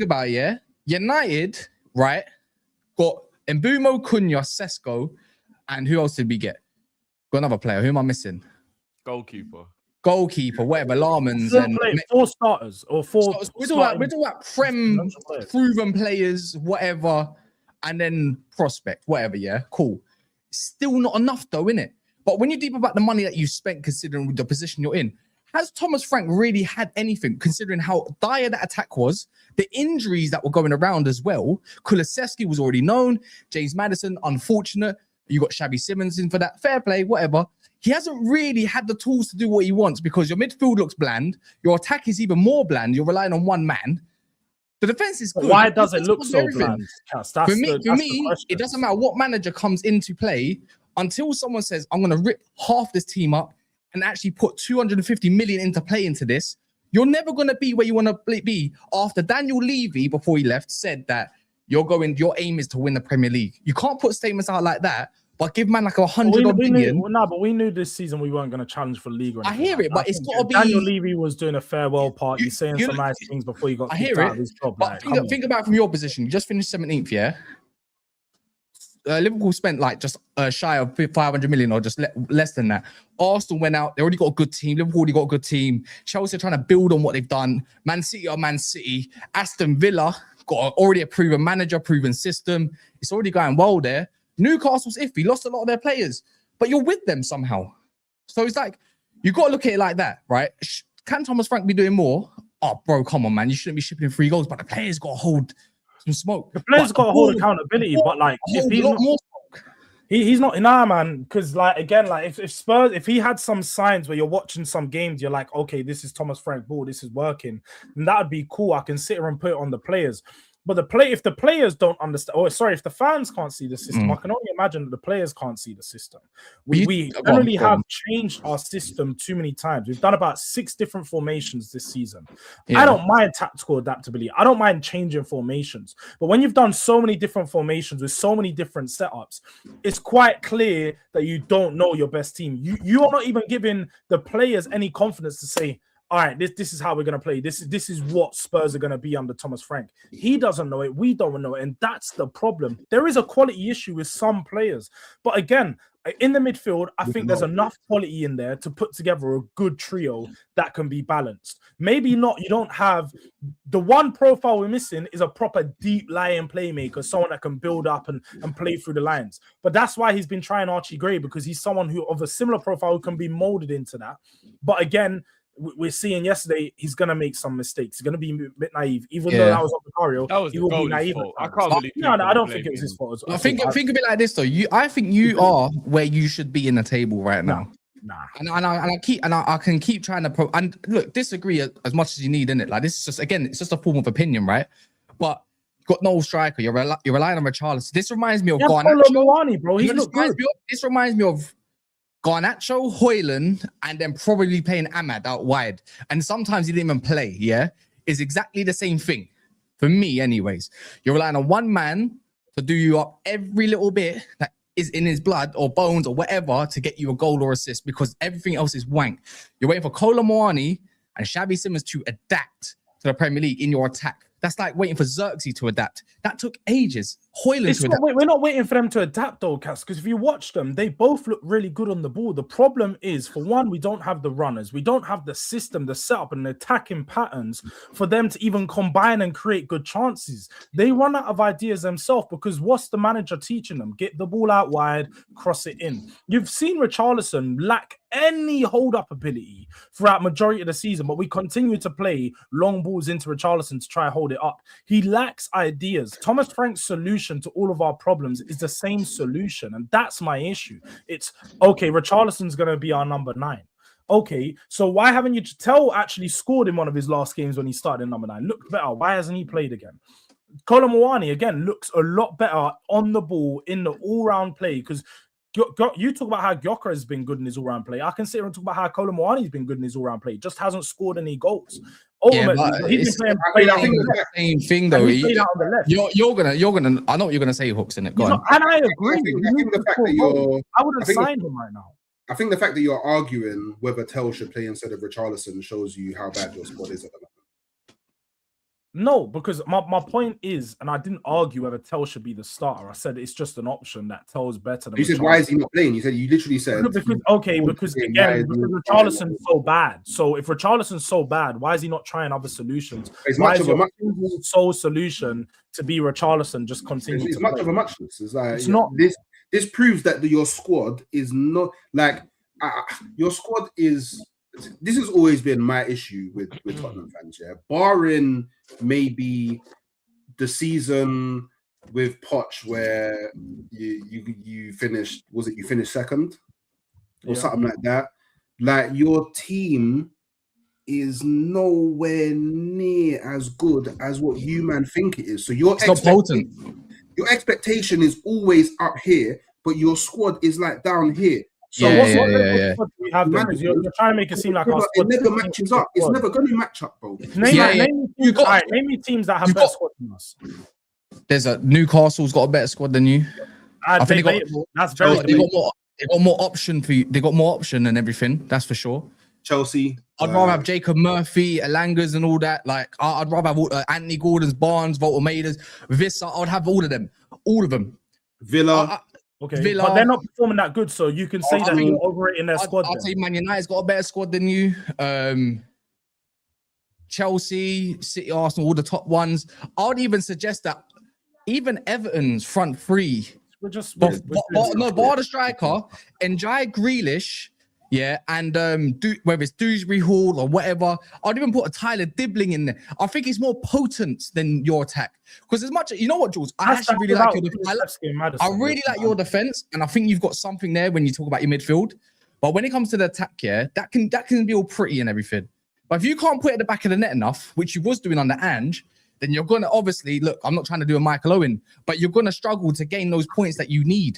about it, yeah. United, right, got Mbumo, Cunha, Sesko, and who else did we get? Got another player. Who am I missing? Goalkeeper, whatever, Larmans and 4 starters or 4. We're talking about proven players, whatever, and then prospect, whatever. Yeah, cool. Still not enough though, innit? But when you're deep about the money that you spent, considering the position you're in, has Thomas Frank really had anything, considering how dire that attack was, the injuries that were going around as well? Kulusevski was already known. James Maddison, unfortunate. You got Xabi Simons in for that. Fair play, whatever. He hasn't really had the tools to do what he wants because your midfield looks bland. Your attack is even more bland. You're relying on one man. The defense is good. Why does it look so bland? For me, it doesn't matter what manager comes into play until someone says, I'm going to rip half this team up and actually put 250 million into play into this. You're never going to be where you want to be. After Daniel Levy, before he left, said that your aim is to win the Premier League. You can't put statements out like that, but give man like 100 million. But we knew this season we weren't going to challenge for league. I hear it, but it's got to be. Daniel Levy was doing a farewell party, saying some nice things before he got kicked out of his job. But think about it from your position. You just finished 17th, yeah? Liverpool spent like just shy of 500 million or just less than that. Arsenal went out. They already got a good team. Liverpool already got a good team. Chelsea are trying to build on what they've done. Man City are Man City. Aston Villa got already a proven manager, proven system. It's already going well there. Newcastle's iffy. Lost a lot of their players. But you're with them somehow. So it's like, you got to look at it like that, right? Can Thomas Frank be doing more? Oh, bro, come on, man. You shouldn't be shipping 3 goals, but the players got to hold some smoke. The players got to hold accountability, but like if he's not man, because like again, like if Spurs, if he had some signs where you're watching some games, you're like, okay, this is Thomas Frank ball, this is working, and that would be cool. I can sit here and put it on the players. But if the players don't understand, if the fans can't see the system, I can only imagine that the players can't see the system. We generally have changed our system too many times. We've done about 6 different formations this season. Yeah. I don't mind tactical adaptability. I don't mind changing formations. But when you've done so many different formations with so many different setups, it's quite clear that you don't know your best team. You are not even giving the players any confidence to say, all right, this is how we're going to play. This is what Spurs are going to be under Thomas Frank. He doesn't know it. We don't know it. And that's the problem. There is a quality issue with some players. But again, in the midfield, I think there's enough quality in there to put together a good trio that can be balanced. Maybe not. You don't have the one profile we're missing is a proper deep lying playmaker, someone that can build up and play through the lines. But that's why he's been trying Archie Gray, because he's someone who of a similar profile who can be molded into that. But again, we're seeing yesterday he's going to make some mistakes. He's going to be a bit naive. Even though that was on Vicario, he will be naive. I can't believe. No, I don't think it was his fault. Think of it like this though. I think you are where you should be in the table right now. Nah. And I can keep trying to and look, disagree as much as you need, innit? Like this is just, again, it's just a form of opinion, right? But you've got no striker. You're relying on Richarlison. This reminds me of Garnacho, bro. He looked good. This reminds me of Garnacho, Højlund, and then probably playing Ahmad out wide. And sometimes he didn't even play, yeah? Is exactly the same thing. For me, anyways. You're relying on one man to do you up every little bit that is in his blood or bones or whatever to get you a goal or assist, because everything else is wank. You're waiting for Kolo Muani and Xabi Simons to adapt to the Premier League in your attack. That's like waiting for Xerxes to adapt. That took ages. Højlund to adapt. We're not waiting for them to adapt though, Cass, because if you watch them, they both look really good on the ball. The problem is, for one, we don't have the runners. We don't have the system, the setup and the attacking patterns for them to even combine and create good chances. They run out of ideas themselves, because what's the manager teaching them? Get the ball out wide, cross it in. You've seen Richarlison lack any hold-up ability throughout majority of the season, but we continue to play long balls into Richarlison to try and hold it up. He lacks ideas. Thomas Frank's solution to all of our problems is the same solution, and that's my issue. It's, okay, Richarlison's going to be our number 9. Okay, so why haven't you... Tell actually scored in one of his last games when he started in number 9. Looked better. Why hasn't he played again? Kolo Muani, again, looks a lot better on the ball in the all-round play, because you talk about how Gyokeres has been good in his all-round play. I can sit here and talk about how Kolo Muani has been good in his all-round play. Just hasn't scored any goals. Ultimately, he's been playing the same thing though. He played out on the left. You're gonna. I know what you're gonna say, Hooks, in it. Go on. And I agree. I think the fact that I wouldn't sign him right now. I think the fact that you're arguing whether Tell should play instead of Richarlison shows you how bad your squad is at the moment. No, because my point is, and I didn't argue whether Tell should be the starter. I said it's just an option that Tell's better than. You said, why is he not playing? You literally said because Richarlison's so bad. So if Richarlison's so bad, why is he not trying other solutions? Why is your sole solution to be Richarlison just continue? It's much of a muchness. It's like it's not this. This proves that your squad is not like your squad is. This has always been my issue with Tottenham fans, yeah. Barring maybe the season with Poch where you finished, was it you finished second or something like that? Like your team is nowhere near as good as what you man think it is. So your expectation is always up here, but your squad is like down here. So what do we have then? You're trying to make it seem like our it never matches up. It's never going to match up, bro. Name me teams that have better squad than us. There's Newcastle's got a better squad than you. I think they got more option for you. They got more option and everything. That's for sure. Chelsea. I'd rather have Jacob Murphy, Elangas, and all that. Like I'd rather have Anthony Gordon's, Barnes, Voltamadas, Vissa. I'd have all of them. Villa. Villa, but they're not performing that good, so you can say you're overrating their squad. I'd say Man United's got a better squad than you. Chelsea, City, Arsenal, all the top ones. I'd even suggest that even Everton's front three. Bar the striker, Njai Grealish, and whether it's Dewsbury Hall or whatever, I'd even put a Tyler Dibbling in there. I think it's more potent than your attack. Because as much, you know what, Jules, I actually really like your defense. I really like your defense, and I think you've got something there when you talk about your midfield. But when it comes to the attack, that can be all pretty and everything. But if you can't put it at the back of the net enough, which you was doing under Ange, then you're going to obviously, look, I'm not trying to do a Michael Owen, but you're going to struggle to gain those points that you need.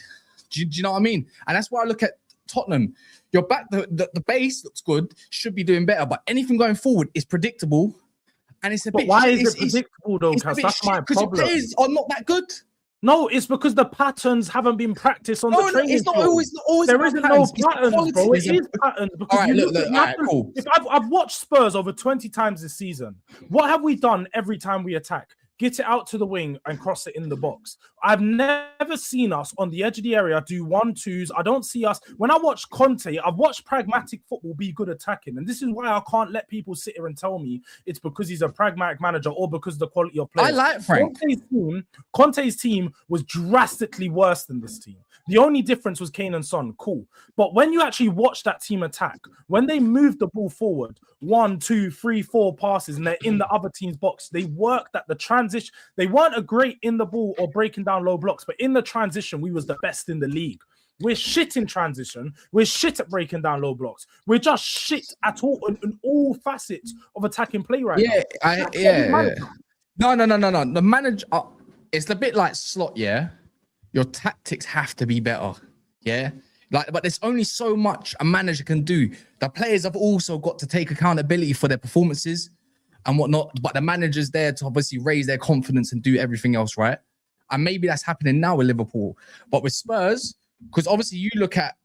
Do you know what I mean? And that's why I look at Tottenham. Your back, the base looks good, should be doing better, but anything going forward is predictable. And it's a bit. Why is it predictable though? Because that's my problem. Because your players are not that good. No, it's because the patterns haven't been practiced on the training. It's not always. There isn't no patterns, bro. It is patterns. Because cool. If I've watched Spurs over 20 times this season, what have we done every time we attack? Get it out to the wing and cross it in the box. I've never seen us on the edge of the area do 1-2s. I don't see us. When I watch Kante, I've watched pragmatic football be good attacking. And this is why I can't let people sit here and tell me it's because he's a pragmatic manager or because of the quality of players. I like Frank. Conte's team was drastically worse than this team. The only difference was Kane and Son. Cool. But when you actually watch that team attack, when they move the ball forward, 1, 2, 3, 4 passes, and they're in the other team's box, they worked at the transition. They weren't a great in the ball or breaking down low blocks, but in the transition, we was the best in the league. We're shit in transition. We're shit at breaking down low blocks. We're just shit at all in all facets of attacking play right now. No. The manager, it's a bit like Slot, Your tactics have to be better, but there's only so much a manager can do. The players have also got to take accountability for their performances and whatnot, but the manager's there to obviously raise their confidence and do everything else, right? And maybe that's happening now with Liverpool. But with Spurs, because obviously you look at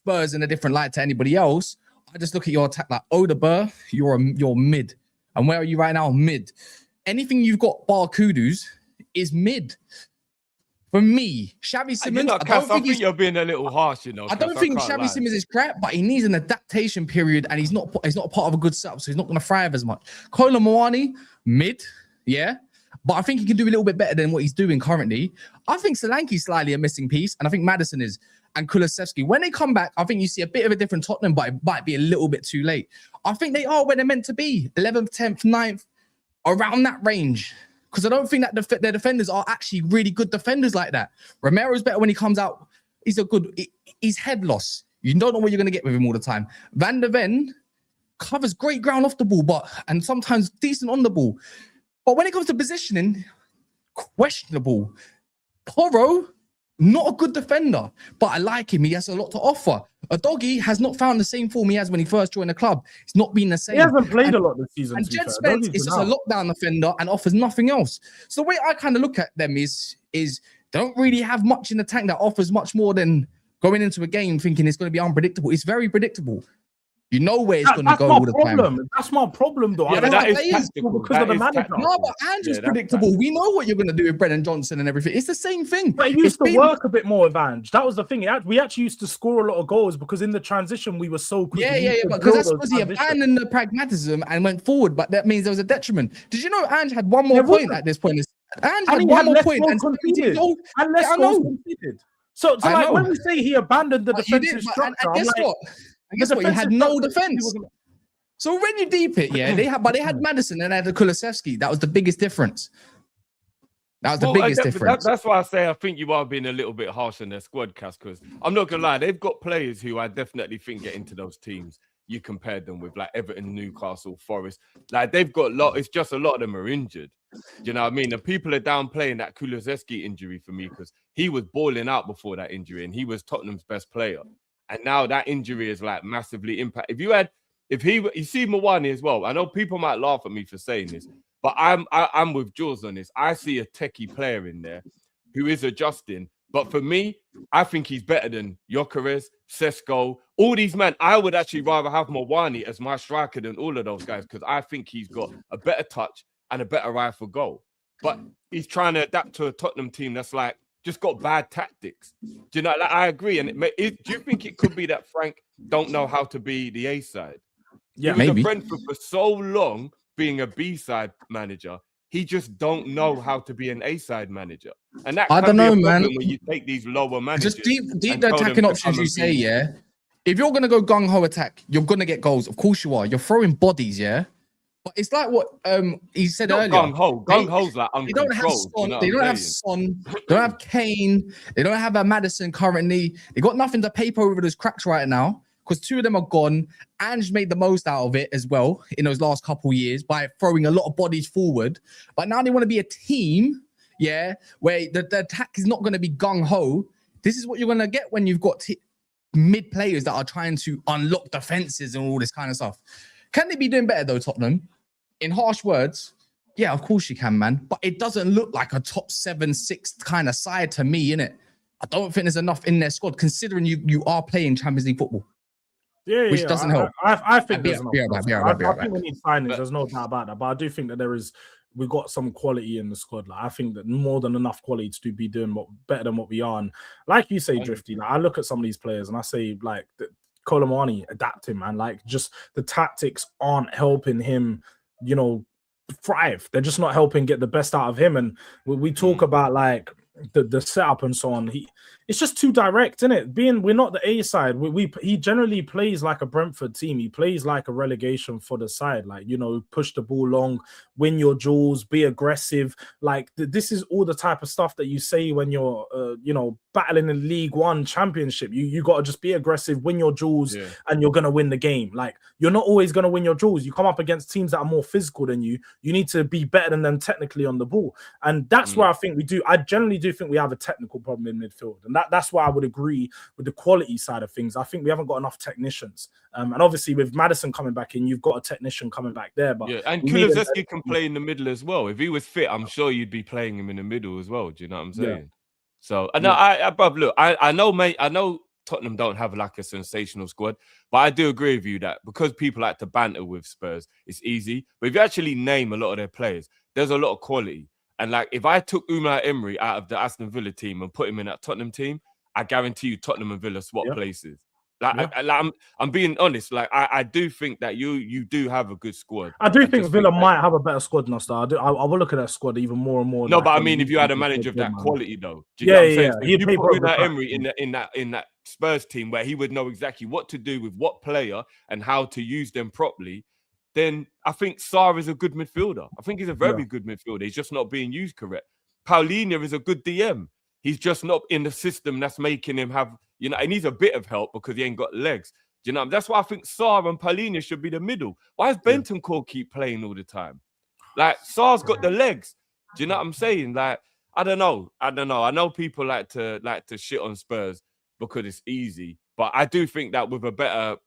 Spurs in a different light to anybody else, I just look at your attack like, Odegaard, you're mid. And where are you right now? Mid. Anything you've got bar Kudus is mid. For me, Xavi Simons, I think you're being a little harsh, I don't think Xavi Simons is crap, but he needs an adaptation period, and he's not a part of a good setup, so he's not going to thrive as much. Kolo Muani, mid, but I think he can do a little bit better than what he's doing currently. I think Solanke's slightly a missing piece, and I think Maddison is, and Kulusevski. When they come back, I think you see a bit of a different Tottenham, but it might be a little bit too late. I think they are where they're meant to be, 11th, 10th, 9th, around that range. Because I don't think that their defenders are actually really good defenders like that. Romero's better when he comes out. He's head loss. You don't know what you're going to get with him all the time. Van der Ven covers great ground off the ball, and sometimes decent on the ball. But when it comes to positioning, questionable. Porro, not a good defender, but I like him. He has a lot to offer. A doggy has not found the same form he has when he first joined the club. It's not been the same. He hasn't played a lot this season. And Jed Spence is just a lockdown offender and offers nothing else. So the way I kind of look at them is they don't really have much in the tank that offers much more than going into a game thinking it's going to be unpredictable. It's very predictable. You know where it's going to go all the time. That's my problem, though. Yeah, but that is tactical. Because of the manager. No, but Ange's predictable. We know what you're going to do with Brennan Johnson and everything. It's the same thing. But he used to work a bit more with Ange. That was the thing. We actually used to score a lot of goals because in the transition, we were so quick. Yeah. Because that's because he abandoned the pragmatism and went forward. But that means there was a detriment. Did you know Ange had one more point at this point? Ange had one more point. And less goals conceded. So like when we say he abandoned the defensive structure, and guess what? I guess what? You had no defense. So when you deep it, they had Madison and they had Kulusevski. That was the biggest difference. That was the biggest difference. That's why I say I think you are being a little bit harsh on their squad, Cass, because I'm not gonna lie, they've got players who I definitely think get into those teams. You compared them with like Everton, Newcastle, Forest. Like they've got it's just a lot of them are injured. Do you know what I mean? And people are downplaying that Kulusevski injury for me because he was balling out before that injury and he was Tottenham's best player. And now that injury is like massively impact. You see Mawani as well. I know people might laugh at me for saying this, but I'm with Jules on this. I see a techie player in there who is adjusting. But for me, I think he's better than Gyokeres, Sesko, all these men. I would actually rather have Mawani as my striker than all of those guys because I think he's got a better touch and a better eye for goal. But he's trying to adapt to a Tottenham team that's like just got bad tactics. Do you know? Like, I agree. And do you think it could be that Frank don't know how to be the A side? Yeah, he was at Brentford for so long being a B side manager. He just don't know how to be an A side manager. And that I don't know, man. When you take these lower managers, just deep the attacking options you say, yeah. If you're gonna go gung ho attack, you're gonna get goals. Of course you are. You're throwing bodies, yeah. But it's like what he said earlier. Gung ho's like uncontrolled. They don't have Son. They don't have Son. They don't have Kane. They don't have a Madison currently. They got nothing to paper over those cracks right now because two of them are gone. Ange made the most out of it as well in those last couple of years by throwing a lot of bodies forward. But now they want to be a team, yeah, where the attack is not going to be gung ho. This is what you're going to get when you've got mid players that are trying to unlock defenses and all this kind of stuff. Can they be doing better though, Tottenham? In harsh words, yeah, of course you can, man. But it doesn't look like a top 7-6 kind of side to me, innit? I don't think there's enough in their squad, considering you are playing Champions League football. Yeah, which doesn't help. I think there's enough. I think we need signings. There's no doubt about that. But I do think that we got some quality in the squad. Like I think that more than enough quality to be doing better than what we are. And like you say, Drifty, like I look at some of these players and I say like Colomani, adapting, man. Like just the tactics aren't helping him, thrive. They're just not helping get the best out of him. And we talk about like the setup and so on. It's just too direct, isn't it? We're not the A side. He generally plays like a Brentford team. He plays like a relegation for the side. Like, push the ball long, win your duels, be aggressive. Like this is all the type of stuff that you say when you're, battling in League One Championship. You got to just be aggressive, win your duels, and you're going to win the game. Like you're not always going to win your duels. You come up against teams that are more physical than you. You need to be better than them technically on the ball. And that's where I think we do. I generally do think we have a technical problem in midfield. And that's why I would agree with the quality side of things. I think we haven't got enough technicians. And obviously with Madison coming back in, you've got a technician coming back there. But and Kulusevski can play in the middle as well. If he was fit, I'm sure you'd be playing him in the middle as well. Do you know what I'm saying? Yeah. So I know, mate. I know Tottenham don't have like a sensational squad, but I do agree with you that because people like to banter with Spurs, it's easy. But if you actually name a lot of their players, there's a lot of quality. And like if I took Unai Emery out of the Aston Villa team and put him in that Tottenham team, I guarantee you Tottenham and Villa swap places. I'm being honest. Like I do think that you do have a good squad. I do think Villa might have a better squad than us. I will look at that squad even more and more. No, but I mean, if you had a manager of that quality, though, do you know what I'm saying? If you put Unai Emery in that Spurs team where he would know exactly what to do with what player and how to use them properly, then I think Sarr is a good midfielder. I think he's a very good midfielder. He's just not being used correct. Paulinho is a good DM. He's just not in the system that's making him have, he needs a bit of help because he ain't got legs. Do you know? That's why I think Sarr and Paulinho should be the middle. Why does Bentancur keep playing all the time? Like, Sarr's got the legs. Do you know what I'm saying? Like, I don't know. I know people like to shit on Spurs because it's easy. But I do think that with a better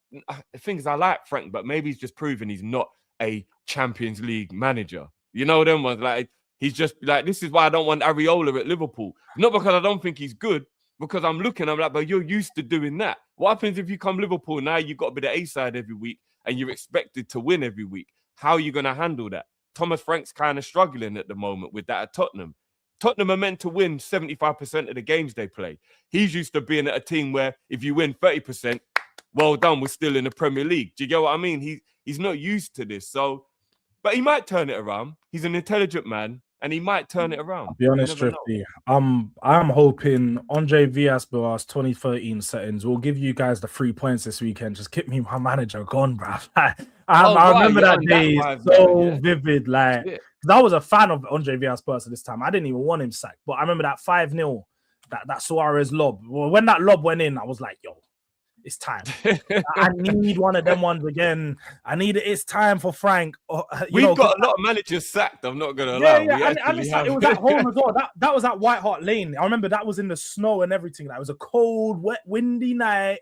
things, I like Frank, but maybe he's just proven he's not a Champions League manager. You know them ones, like he's just like, this is why I don't want Areola at Liverpool. Not because I don't think he's good, because I'm like, but you're used to doing that. What happens if you come Liverpool now? You've got to be the A side every week, and you're expected to win every week. How are you going to handle that? Thomas Frank's kind of struggling at the moment with that at Tottenham. Tottenham are meant to win 75% of the games they play. He's used to being at a team where if you win 30%, well done, we're still in the Premier League. Do you get what I mean? He's not used to this. So, but he might turn it around. He's an intelligent man, and he might turn it around. I'll be honest, Drifty. I'm hoping Andre Villas-Boas 2013 settings will give you guys the 3 points this weekend. Just keep me my manager gone, bruv. I remember that day so vivid. Like, because I was a fan of Andre Villas-Boas at this time. I didn't even want him sacked, but I remember that 5-0, that Suarez lob. Well, when that lob went in, I was like, yo, it's time. I need one of them ones again. It's time for Frank. We've got a lot of managers sacked, I'm not going to lie. It was at home as well. That was at White Hart Lane. I remember that was in the snow and everything. That was a cold, wet, windy night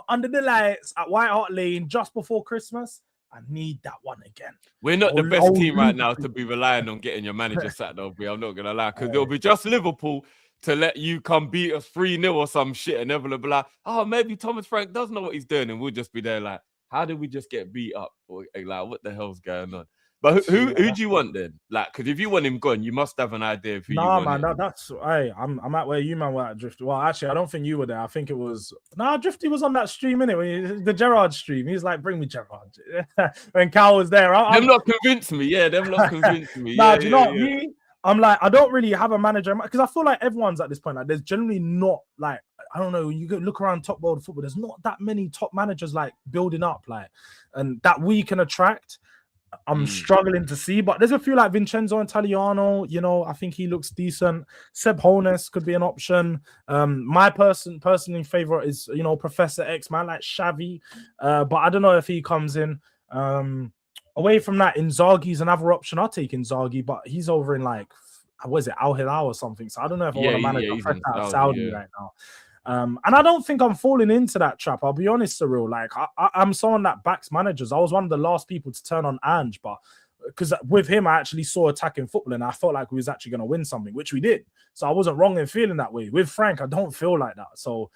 under the lights at White Hart Lane just before Christmas. I need that one again. We're not the best team right now to be relying on getting your manager sacked, though, I'm not going to lie, because it'll be just Liverpool to let you come beat us 3-0 or some shit, and everyone will be like, oh, maybe Thomas Frank does know what he's doing, and we'll just be there like, how did we just get beat up? Or like, what the hell's going on? But who do you want then? Like, because if you want him gone, you must have an idea of who you want. Nah, man, I'm at where you man were at, Drifty. Well, actually, I don't think you were there. I think it was Drifty was on that stream, innit? The Gerrard stream. He's like, bring me Gerrard. When Cal was there. Them not convinced me. Yeah, them not convinced me. Nah, do you know what me? I'm like, I don't really have a manager because I feel like everyone's at this point. Like, there's generally not like, I don't know. You look around top world football. There's not that many top managers like building up, like, and that we can attract. I'm struggling to see, but there's a few like Vincenzo Italiano. You know, I think he looks decent. Seb Holness could be an option. My personally favorite is Professor X, man, like Xavi. But I don't know if he comes in. Away from that, Inzaghi's another option. I'll take Inzaghi, but he's over in like, what is it, Al Hilal or something. So I don't know if I want to manage a fresh out of Saudi right now. And I don't think I'm falling into that trap. I'll be honest, Cyril. Like, I'm someone that backs managers. I was one of the last people to turn on Ange, but because with him, I actually saw attacking football and I felt like we was actually going to win something, which we did. So I wasn't wrong in feeling that way. With Frank, I don't feel like that. So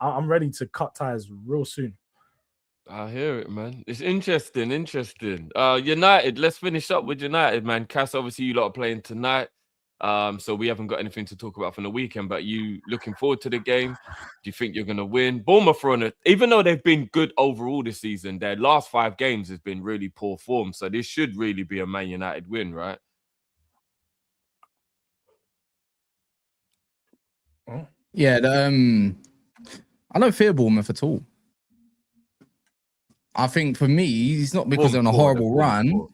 I'm ready to cut ties real soon. I hear it, man. It's interesting. United, let's finish up with United, man. Cass, obviously, you lot are playing tonight. So we haven't got anything to talk about from the weekend, but you looking forward to the game? Do you think you're going to win? Bournemouth are on it. Even though they've been good overall this season, their last 5 games has been really poor form. So this should really be a Man United win, right? Yeah, I don't fear Bournemouth at all. I think for me, it's not because they're on a horrible run.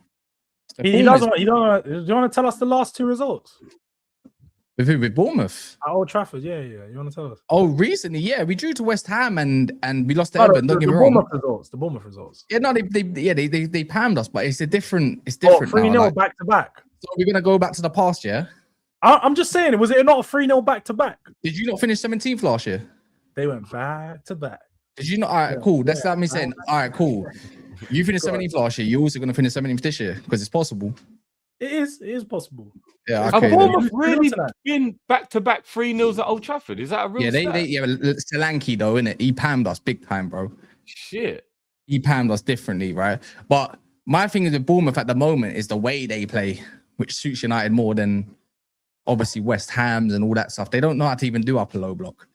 He doesn't. Do you want to tell us the last 2 results? With who? With Bournemouth? At Old Trafford, yeah. You want to tell us? Oh, recently, yeah, we drew to West Ham and we lost to Everton. Don't get me wrong. The Bournemouth results. Yeah, no, they pammed us, but it's different. 3-0 back to back. So we're gonna go back to the past, yeah. I'm just saying, was it not a 3-0 back to back? Did you not finish 17th last year? They went back to back. Did you not? All right, cool. That's like me saying, all right, cool. You finished 17th last year. You're also going to finish 17th this year because it's possible. It is possible. Yeah, okay. Have Bournemouth really been back-to-back 3-0s at Old Trafford? Is that a real stat? Solanke though, innit? He pammed us big time, bro. Shit. He pammed us differently, right? But my thing is with Bournemouth at the moment is the way they play, which suits United more than obviously West Ham's and all that stuff. They don't know how to even do upper low block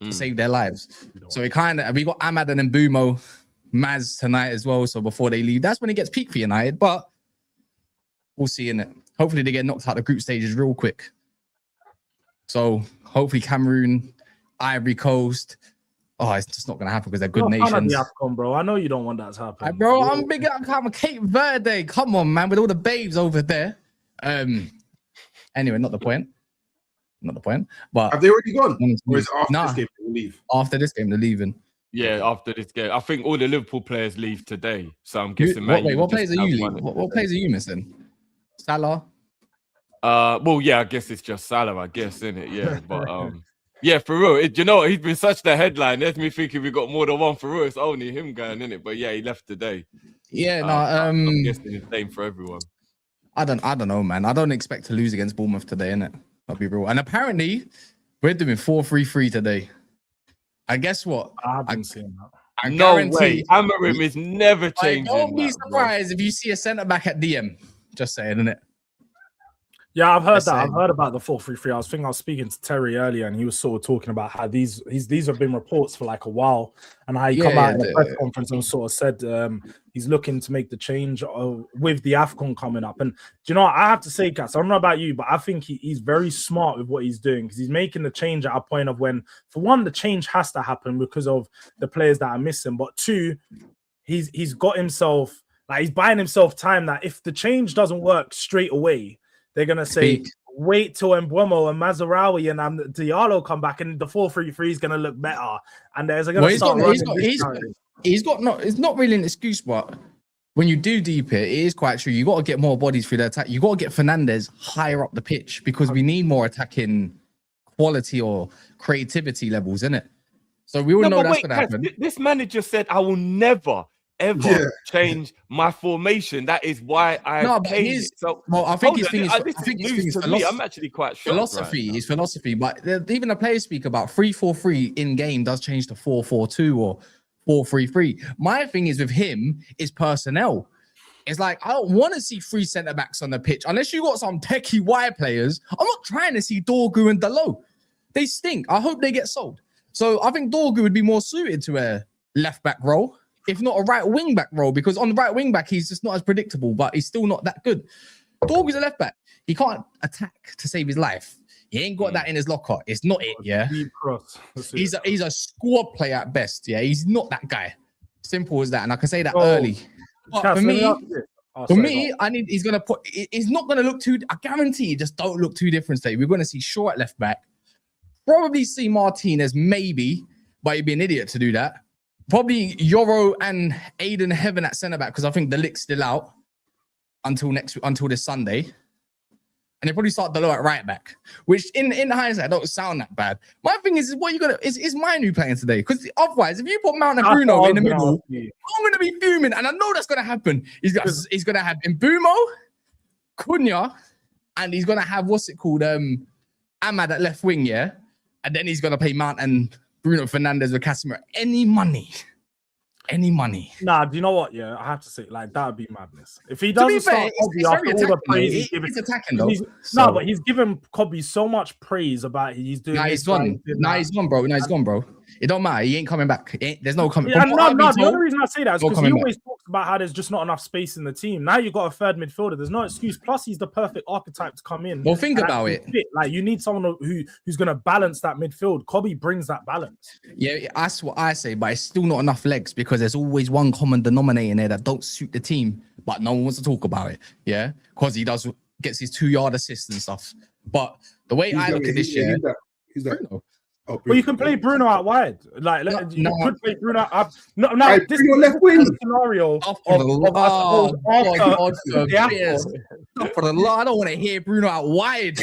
to save their lives. So we got Ahmad and Mbumo, Maz tonight as well. So before they leave, that's when it gets peak for United. But we'll see in it. Hopefully they get knocked out the group stages real quick. So hopefully Cameroon, Ivory Coast. Oh, it's just not going to happen because they're good nations. AFCON, bro. I know you don't want that to happen. Bro, I'm big up Cape Verde. Come on, man, with all the babes over there. Anyway, not the point. But have they already gone? Or is it after this game they leave? After this game, they're leaving. Yeah, after this game. I think all the Liverpool players leave today. So I'm guessing. What players are you leaving? What players are you missing? Salah? Well, yeah, I guess it's just Salah, I guess, isn't it? Yeah. But Yeah, for real. You know what? He's been such the headline. There's me thinking we got more than one for real. It's only him going in it. But yeah, he left today. Yeah, I'm guessing the same for everyone. I don't know, man. I don't expect to lose against Bournemouth today, innit? I'll be real. And apparently, we're doing 4-3-3 today. And guess what? I haven't seen that. I No guarantee way. Amarim is never changing. Don't be surprised if you see a centre back at DM. Just saying, innit? Yeah, I've heard that. I've heard about the 4-3-3. I was speaking to Terry earlier, and he was sort of talking about how these have been reports for like a while, and how he come out in the press conference and sort of said he's looking to make the change with the AFCON coming up. And do you know what? I have to say, Cass, I don't know about you, but I think he's very smart with what he's doing, because he's making the change at a point of when, for one, the change has to happen because of the players that are missing, but two, he's got himself, like, he's buying himself time that if the change doesn't work straight away, they're going to say, wait till Mbeumo and Mazraoui and Diallo come back, and the 4-3-3 is going to look better. And there's going to start it's not really an excuse, but when you do deep it is quite true. You got to get more bodies through the attack. You got to get Fernandez higher up the pitch, because we need more attacking quality or creativity levels, innit? So we all know that's going to happen. This manager said, I will never ever change my formation. That is why I changed it. So, I think his thing is philosophy. I'm actually quite shocked. Philosophy is philosophy, but even the players speak about 3-4-3 in game does change to 4-4-2 or 4-3-3. My thing is with him is personnel. It's like, I don't want to see 3 centre backs on the pitch unless you got some techie wide players. I'm not trying to see Dorgu and Dalot. They stink. I hope they get sold. So I think Dorgu would be more suited to a left back role, if not a right wing back role, because on the right wing back, he's just not as predictable, but he's still not that good. Dorgu's a left back. He can't attack to save his life. He ain't got that in his locker. It's not it, yeah? He's a squad player at best, yeah? He's not that guy. Simple as that. And I can say that early. But he's not going to look too, I guarantee you, just don't look too different today. We're going to see Shaw at left back. Probably see Martinez, maybe, but he'd be an idiot to do that. Probably Yoro and Aiden Heaven at centre back, because I think the lick's still out until this Sunday. And they probably start Dalot at right back, which in hindsight don't sound that bad. My thing is what you gonna is Manu playing today? Because otherwise, if you put Mount and Bruno in the middle, I'm gonna be fuming, and I know that's gonna happen. He's gonna have Mbeumo, Cunha, and he's gonna have Ahmad at left wing, yeah, and then he's gonna play Mount and Bruno Fernandes with Casemiro. Any money. Nah, do you know what? Yeah, I have to say, like, that would be madness. If he doesn't start Kobe after all the praise he's giving, attacking though. But he's given Kobe so much praise about he's doing. He's gone, bro. It don't matter. He ain't coming back. There's no coming. Yeah, the only reason I say that is because he always talks about how there's just not enough space in the team. Now you've got a third midfielder. There's no excuse. Plus, he's the perfect archetype to come in. Well, think about it. Like, you need someone who's going to balance that midfield. Kobe brings that balance. Yeah, that's what I say. But it's still not enough legs, because there's always one common denominator in there that don't suit the team, but no one wants to talk about it. Yeah, because he gets his 2-yard assists and stuff. But the way I look at this year, who's that? Bruno. Well, you can play Bruno out wide. Like, you could play Bruno out. No, this is left wing scenario. I don't want to hear Bruno out wide.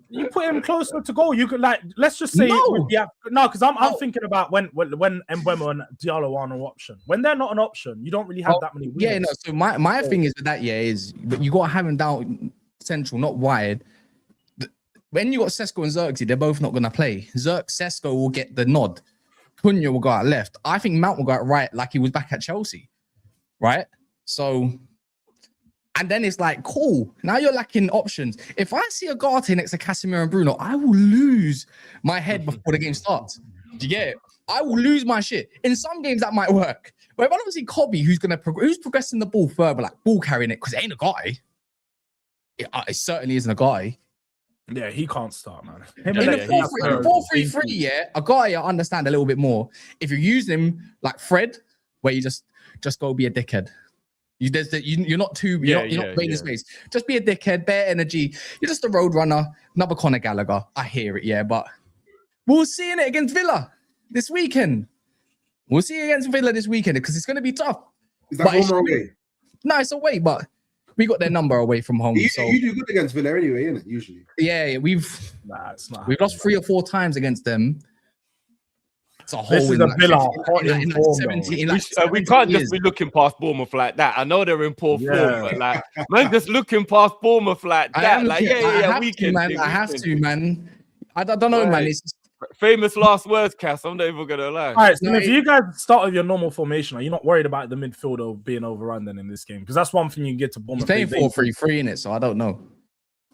You put him closer to goal. You could, like, let's just say because I'm thinking about when Mbeumo and Diallo are no option. When they're not an option, you don't really have that many wingers. Yeah, no. So my thing is with that, but you got to have him down central, not wide. When you got Sesko and Xerxes, they're both not going to play. Sesko will get the nod. Cunha will go out left. I think Mount will go out right, like he was back at Chelsea, right? So, and then it's like, cool. Now you're lacking options. If I see a Ugarte next to Casemiro and Bruno, I will lose my head before the game starts. Do you get it? I will lose my shit. In some games, that might work. But if I don't see Kobe, who's progressing the ball further, like ball carrying it, because it ain't a guy. It certainly isn't a guy. Yeah, he can't start, man. In the 4-3-3, yeah, a guy I understand a little bit more. If you're using him like Fred, where you just go be a dickhead. You're not playing in space. Just be a dickhead, bare energy. You're just a road runner, another Conor Gallagher. I hear it, yeah, but we'll see in it against Villa this weekend. We'll see against Villa this weekend because it's going to be tough. Is that home or away? No, it's away, but we got their number away from home. You, So you do good against Villa anyway, innit? Usually. yeah, we've lost 3 or 4 times against them. It's a whole This is a Villa hot in form. We can't just be looking past Bournemouth like that. I know they're in poor form, but like, man, just looking past Bournemouth like that. Like, weekend, man. I have to, man. I don't know, man. It's famous last words, Cass. I'm not even gonna lie. All right, so if you guys start with your normal formation, are you not worried about the midfield being overrun then in this game? Because that's one thing you can get to Bournemouth. He's playing 4-3-3 in it, so I don't know.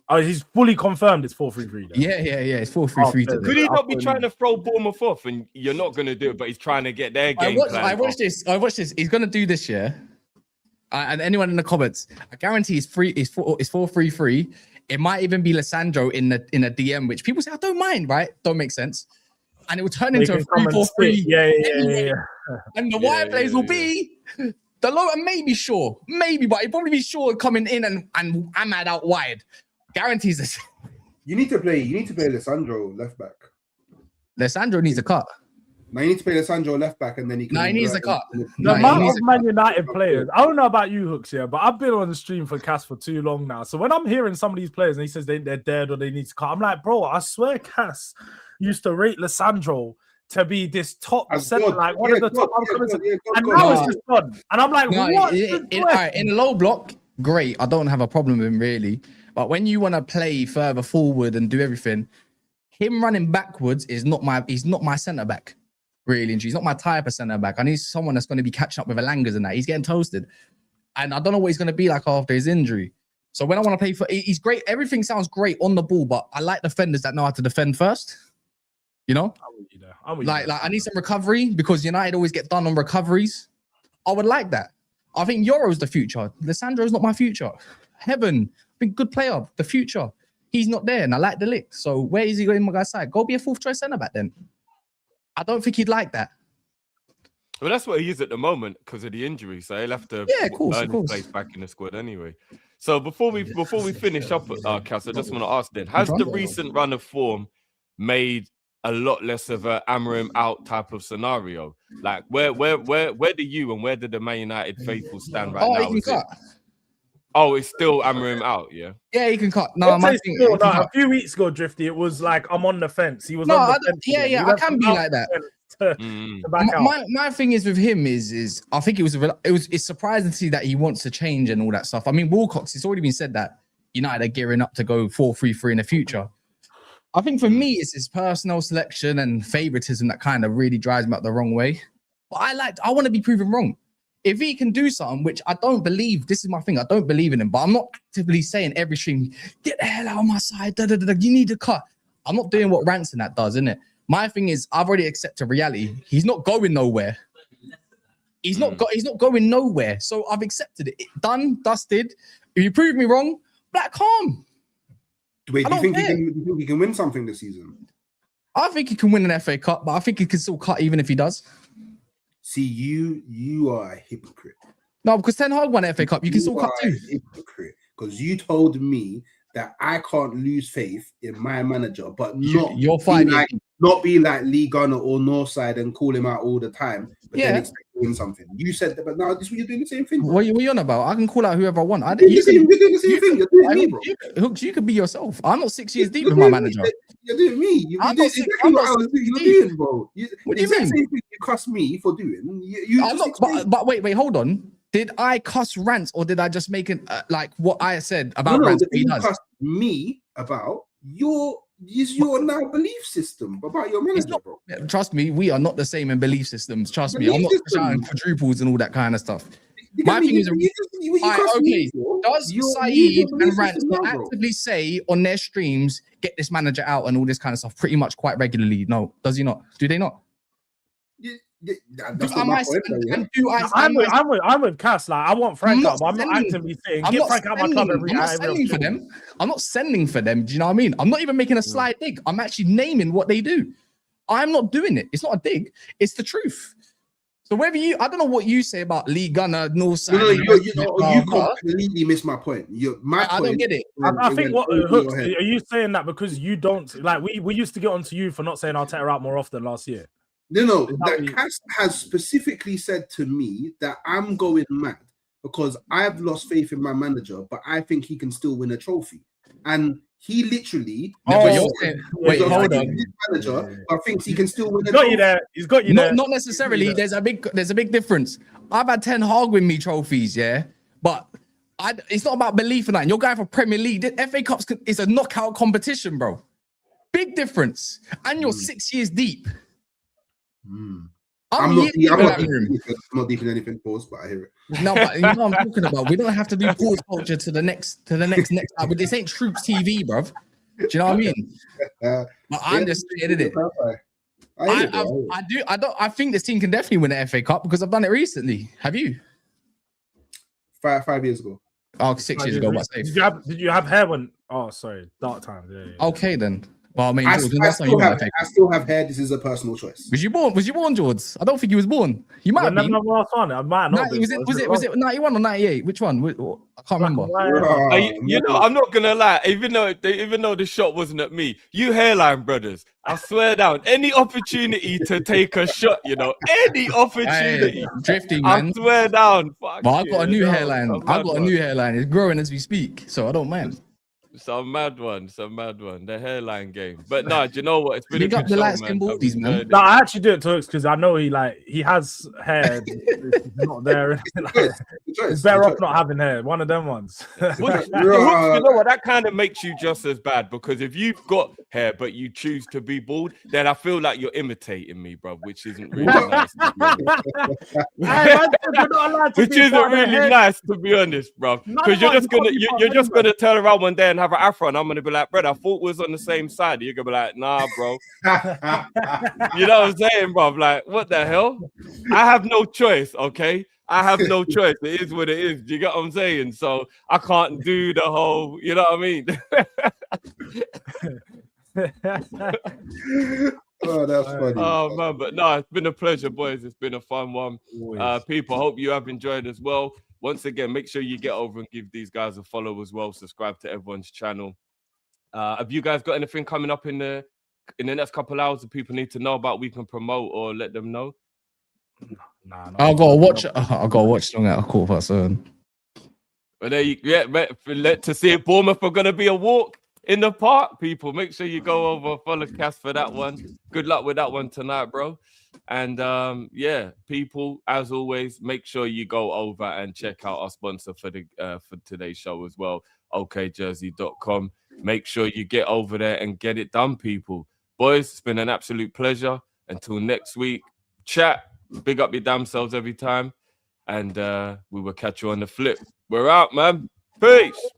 Oh, he's fully confirmed it's 4-3-3. Yeah. It's 4-3-3. Could he not be trying to throw Bournemouth off, and you're not going to do it, but he's trying to get their game plan? I watched this. He's going to do this, yeah. And anyone in the comments, I guarantee it's 4-3-3. It might even be Lissandro in a DM, which people say I don't mind, right? Don't make sense. And it will turn into a 3-4-3. Yeah. And the wide plays will be the low, and maybe Shaw, but he'll probably be Shaw coming in and Ahmad out wide. Guarantees this. You need to play Lissandro left back. Lissandro needs a cut. Now you need to play Lissandro left back, and then he can. No, he needs a cut. The amount of Man United players. I don't know about you, Hooks, yeah, but I've been on the stream for Cass for too long now. So when I'm hearing some of these players and he says they're dead or they need to cut, I'm like, bro, I swear Cass used to rate Lissandro to be this top center, like one of the top upcomers, and now it's just gone. And I'm like, what? In a low block, great. I don't have a problem with him really. But when you want to play further forward and do everything, him running backwards is not my centre back, really. And he's not my type of centre back. I need someone that's going to be catching up with Elangas and that. He's getting toasted. And I don't know what he's going to be like after his injury. So when I want to play he's great. Everything sounds great on the ball, but I like defenders that know how to defend first. You know? Like I need some recovery because United always get done on recoveries. I would like that. I think Euro's the future. Lissandro's not my future. Heaven. Been good player, the future. He's not there, and I like the lick. So where is he going, my guy's side? Go be a 4th choice centre back then. I don't think he'd like that. Well, that's what he is at the moment because of the injury. So he'll have to earn his place back in the squad anyway. So before we finish up, Cass, I just want to ask then: has the recent run of form made a lot less of a Amorim out type of scenario? Like where do you and where did the Man United faithful stand right now? Oh, it's still Amorim out, yeah? Yeah, he can cut. A few weeks ago, Drifty, it was like, I'm on the fence. He was on the fence. Yeah, I can be like that. My thing is with him is I think it's surprising to see that he wants to change and all that stuff. I mean, Wilcox, it's already been said that United are gearing up to go 4-3-3 in the future. I think for me, it's his personal selection and favoritism that kind of really drives me up the wrong way. But I want to be proven wrong. If he can do something, which I don't believe, this is my thing, I don't believe in him, but I'm not actively saying every stream, get the hell out of my side, you need to cut. I'm not doing what Ranson that does, innit? My thing is, I've already accepted reality. He's not going nowhere. He's not going nowhere. So I've accepted it. Done, dusted. If you prove me wrong, black calm. Wait, do you think he can win something this season? I think he can win an FA Cup, but I think he can still cut even if he does. See, you are a hypocrite. No, because Ten Hag won an FA Cup. You can still cut too. Hypocrite, because you told me that I can't lose faith in my manager, but not be like Lee Gunner or Northside and call him out all the time, but then expect to win something. You said that, but now this you're doing the same thing. What are you on about? I can call out whoever I want. You're doing the same thing. You're doing me, bro. Hooks, you could be yourself. I'm not 6 years deep with my manager. You're doing me. You're doing, bro. What do you mean? You cuss me for doing. But wait, hold on. Did I cuss Rants or did I just make it like what I said about Rants? You cussed me about your now belief system about your manager, bro. Trust me, we are not the same in belief systems. Trust me, I'm not shouting quadruples and all that kind of stuff. My thing is, does Saeed and Rants actively say on their streams, get this manager out and all this kind of stuff pretty much quite regularly? No, does he not? Do they not? I'm with Cass. Like, I want Frank out, but I'm not actively saying get Frank out my club every I'm not sending for them. I'm not sending for them. Do you know what I mean? I'm not even making a slight dig. I'm actually naming what they do. I'm not doing it. It's not a dig. It's the truth. So whether I don't know what you say about Lee Gunner, Northside. You completely missed my point. I don't get it. I think Hooks, are you saying that because you don't like we used to get onto you for not saying Arteta out more often last year? No, that Cass has specifically said to me that I'm going mad because I've lost faith in my manager, but I think he can still win a trophy. And he literally wait, hold on. Manager, but thinks he can still win a Got trophy. you there. He's got you there. Not necessarily. There's a big difference. I've had Ten Hag win me trophies, yeah, but it's not about belief in that. And you're going for Premier League. The FA Cup is a knockout competition, bro. Big difference. And you're 6 years deep. I'm not deep in anything, pause, but I hear it. No, but you know what I'm talking about. We don't have to do pause culture to the next. But this ain't Troops TV, bruv. Do you know what I mean? But I'm just saying it. I think this team can definitely win the FA Cup because I've done it recently. Have you? 5 years ago. Oh, 6 years ago. What's safe? Did you have hair when? Oh, sorry, dark times. Yeah. Okay then. Well, I mean, I still have hair. This is a personal choice. Was you born, George? I don't think you was born. You might have been. I might not. Was it 91 or 98? Which one? I can't remember. You know, I'm not gonna lie. Even though the shot wasn't at me, you hairline brothers, I swear down. Any opportunity to take a shot, any opportunity. Hey, drifting, man. I swear down. But I got a new hairline. A new hairline. It's growing as we speak, so I don't mind. Some mad one, the hairline game. But no, do you know what? It's been Big a up the light skin baldies, man. No, I actually do it to because I know he has hair. It's not there. It's better off not having hair. One of them ones. You know what? That kind of makes you just as bad because if you've got hair but you choose to be bald, then I feel like you're imitating me, bro, which isn't really nice. Which isn't really nice, to be honest, bro. Because you're just gonna turn around one day and have an afro, and I'm gonna be like, bro, I thought we was on the same side. You're gonna be like, nah, bro. You know what I'm saying, bro? Like, what the hell? I have no choice, okay? I have no choice. It is what it is. Do you get what I'm saying? So I can't do the whole, you know what I mean? Oh, that's funny. Oh man, but no, it's been a pleasure, boys. It's been a fun one. People, hope you have enjoyed as well. Once again, make sure you get over and give these guys a follow as well. Subscribe to everyone's channel. Have you guys got anything coming up in the next couple hours that people need to know about? We can promote or let them know. Nah, I'll go watch. I'll go watch long at a 7:15. Well, there you to see if Bournemouth are gonna be a walk in the park. People, make sure you go over follow Cass for that one. Good luck with that one tonight, bro. And people, as always, make sure you go over and check out our sponsor for today's show as well, okjersey.com. Make sure you get over there and get it done, people. Boys, it's been an absolute pleasure. Until next week, chat. Big up your damn selves every time. And we will catch you on the flip. We're out, man. Peace.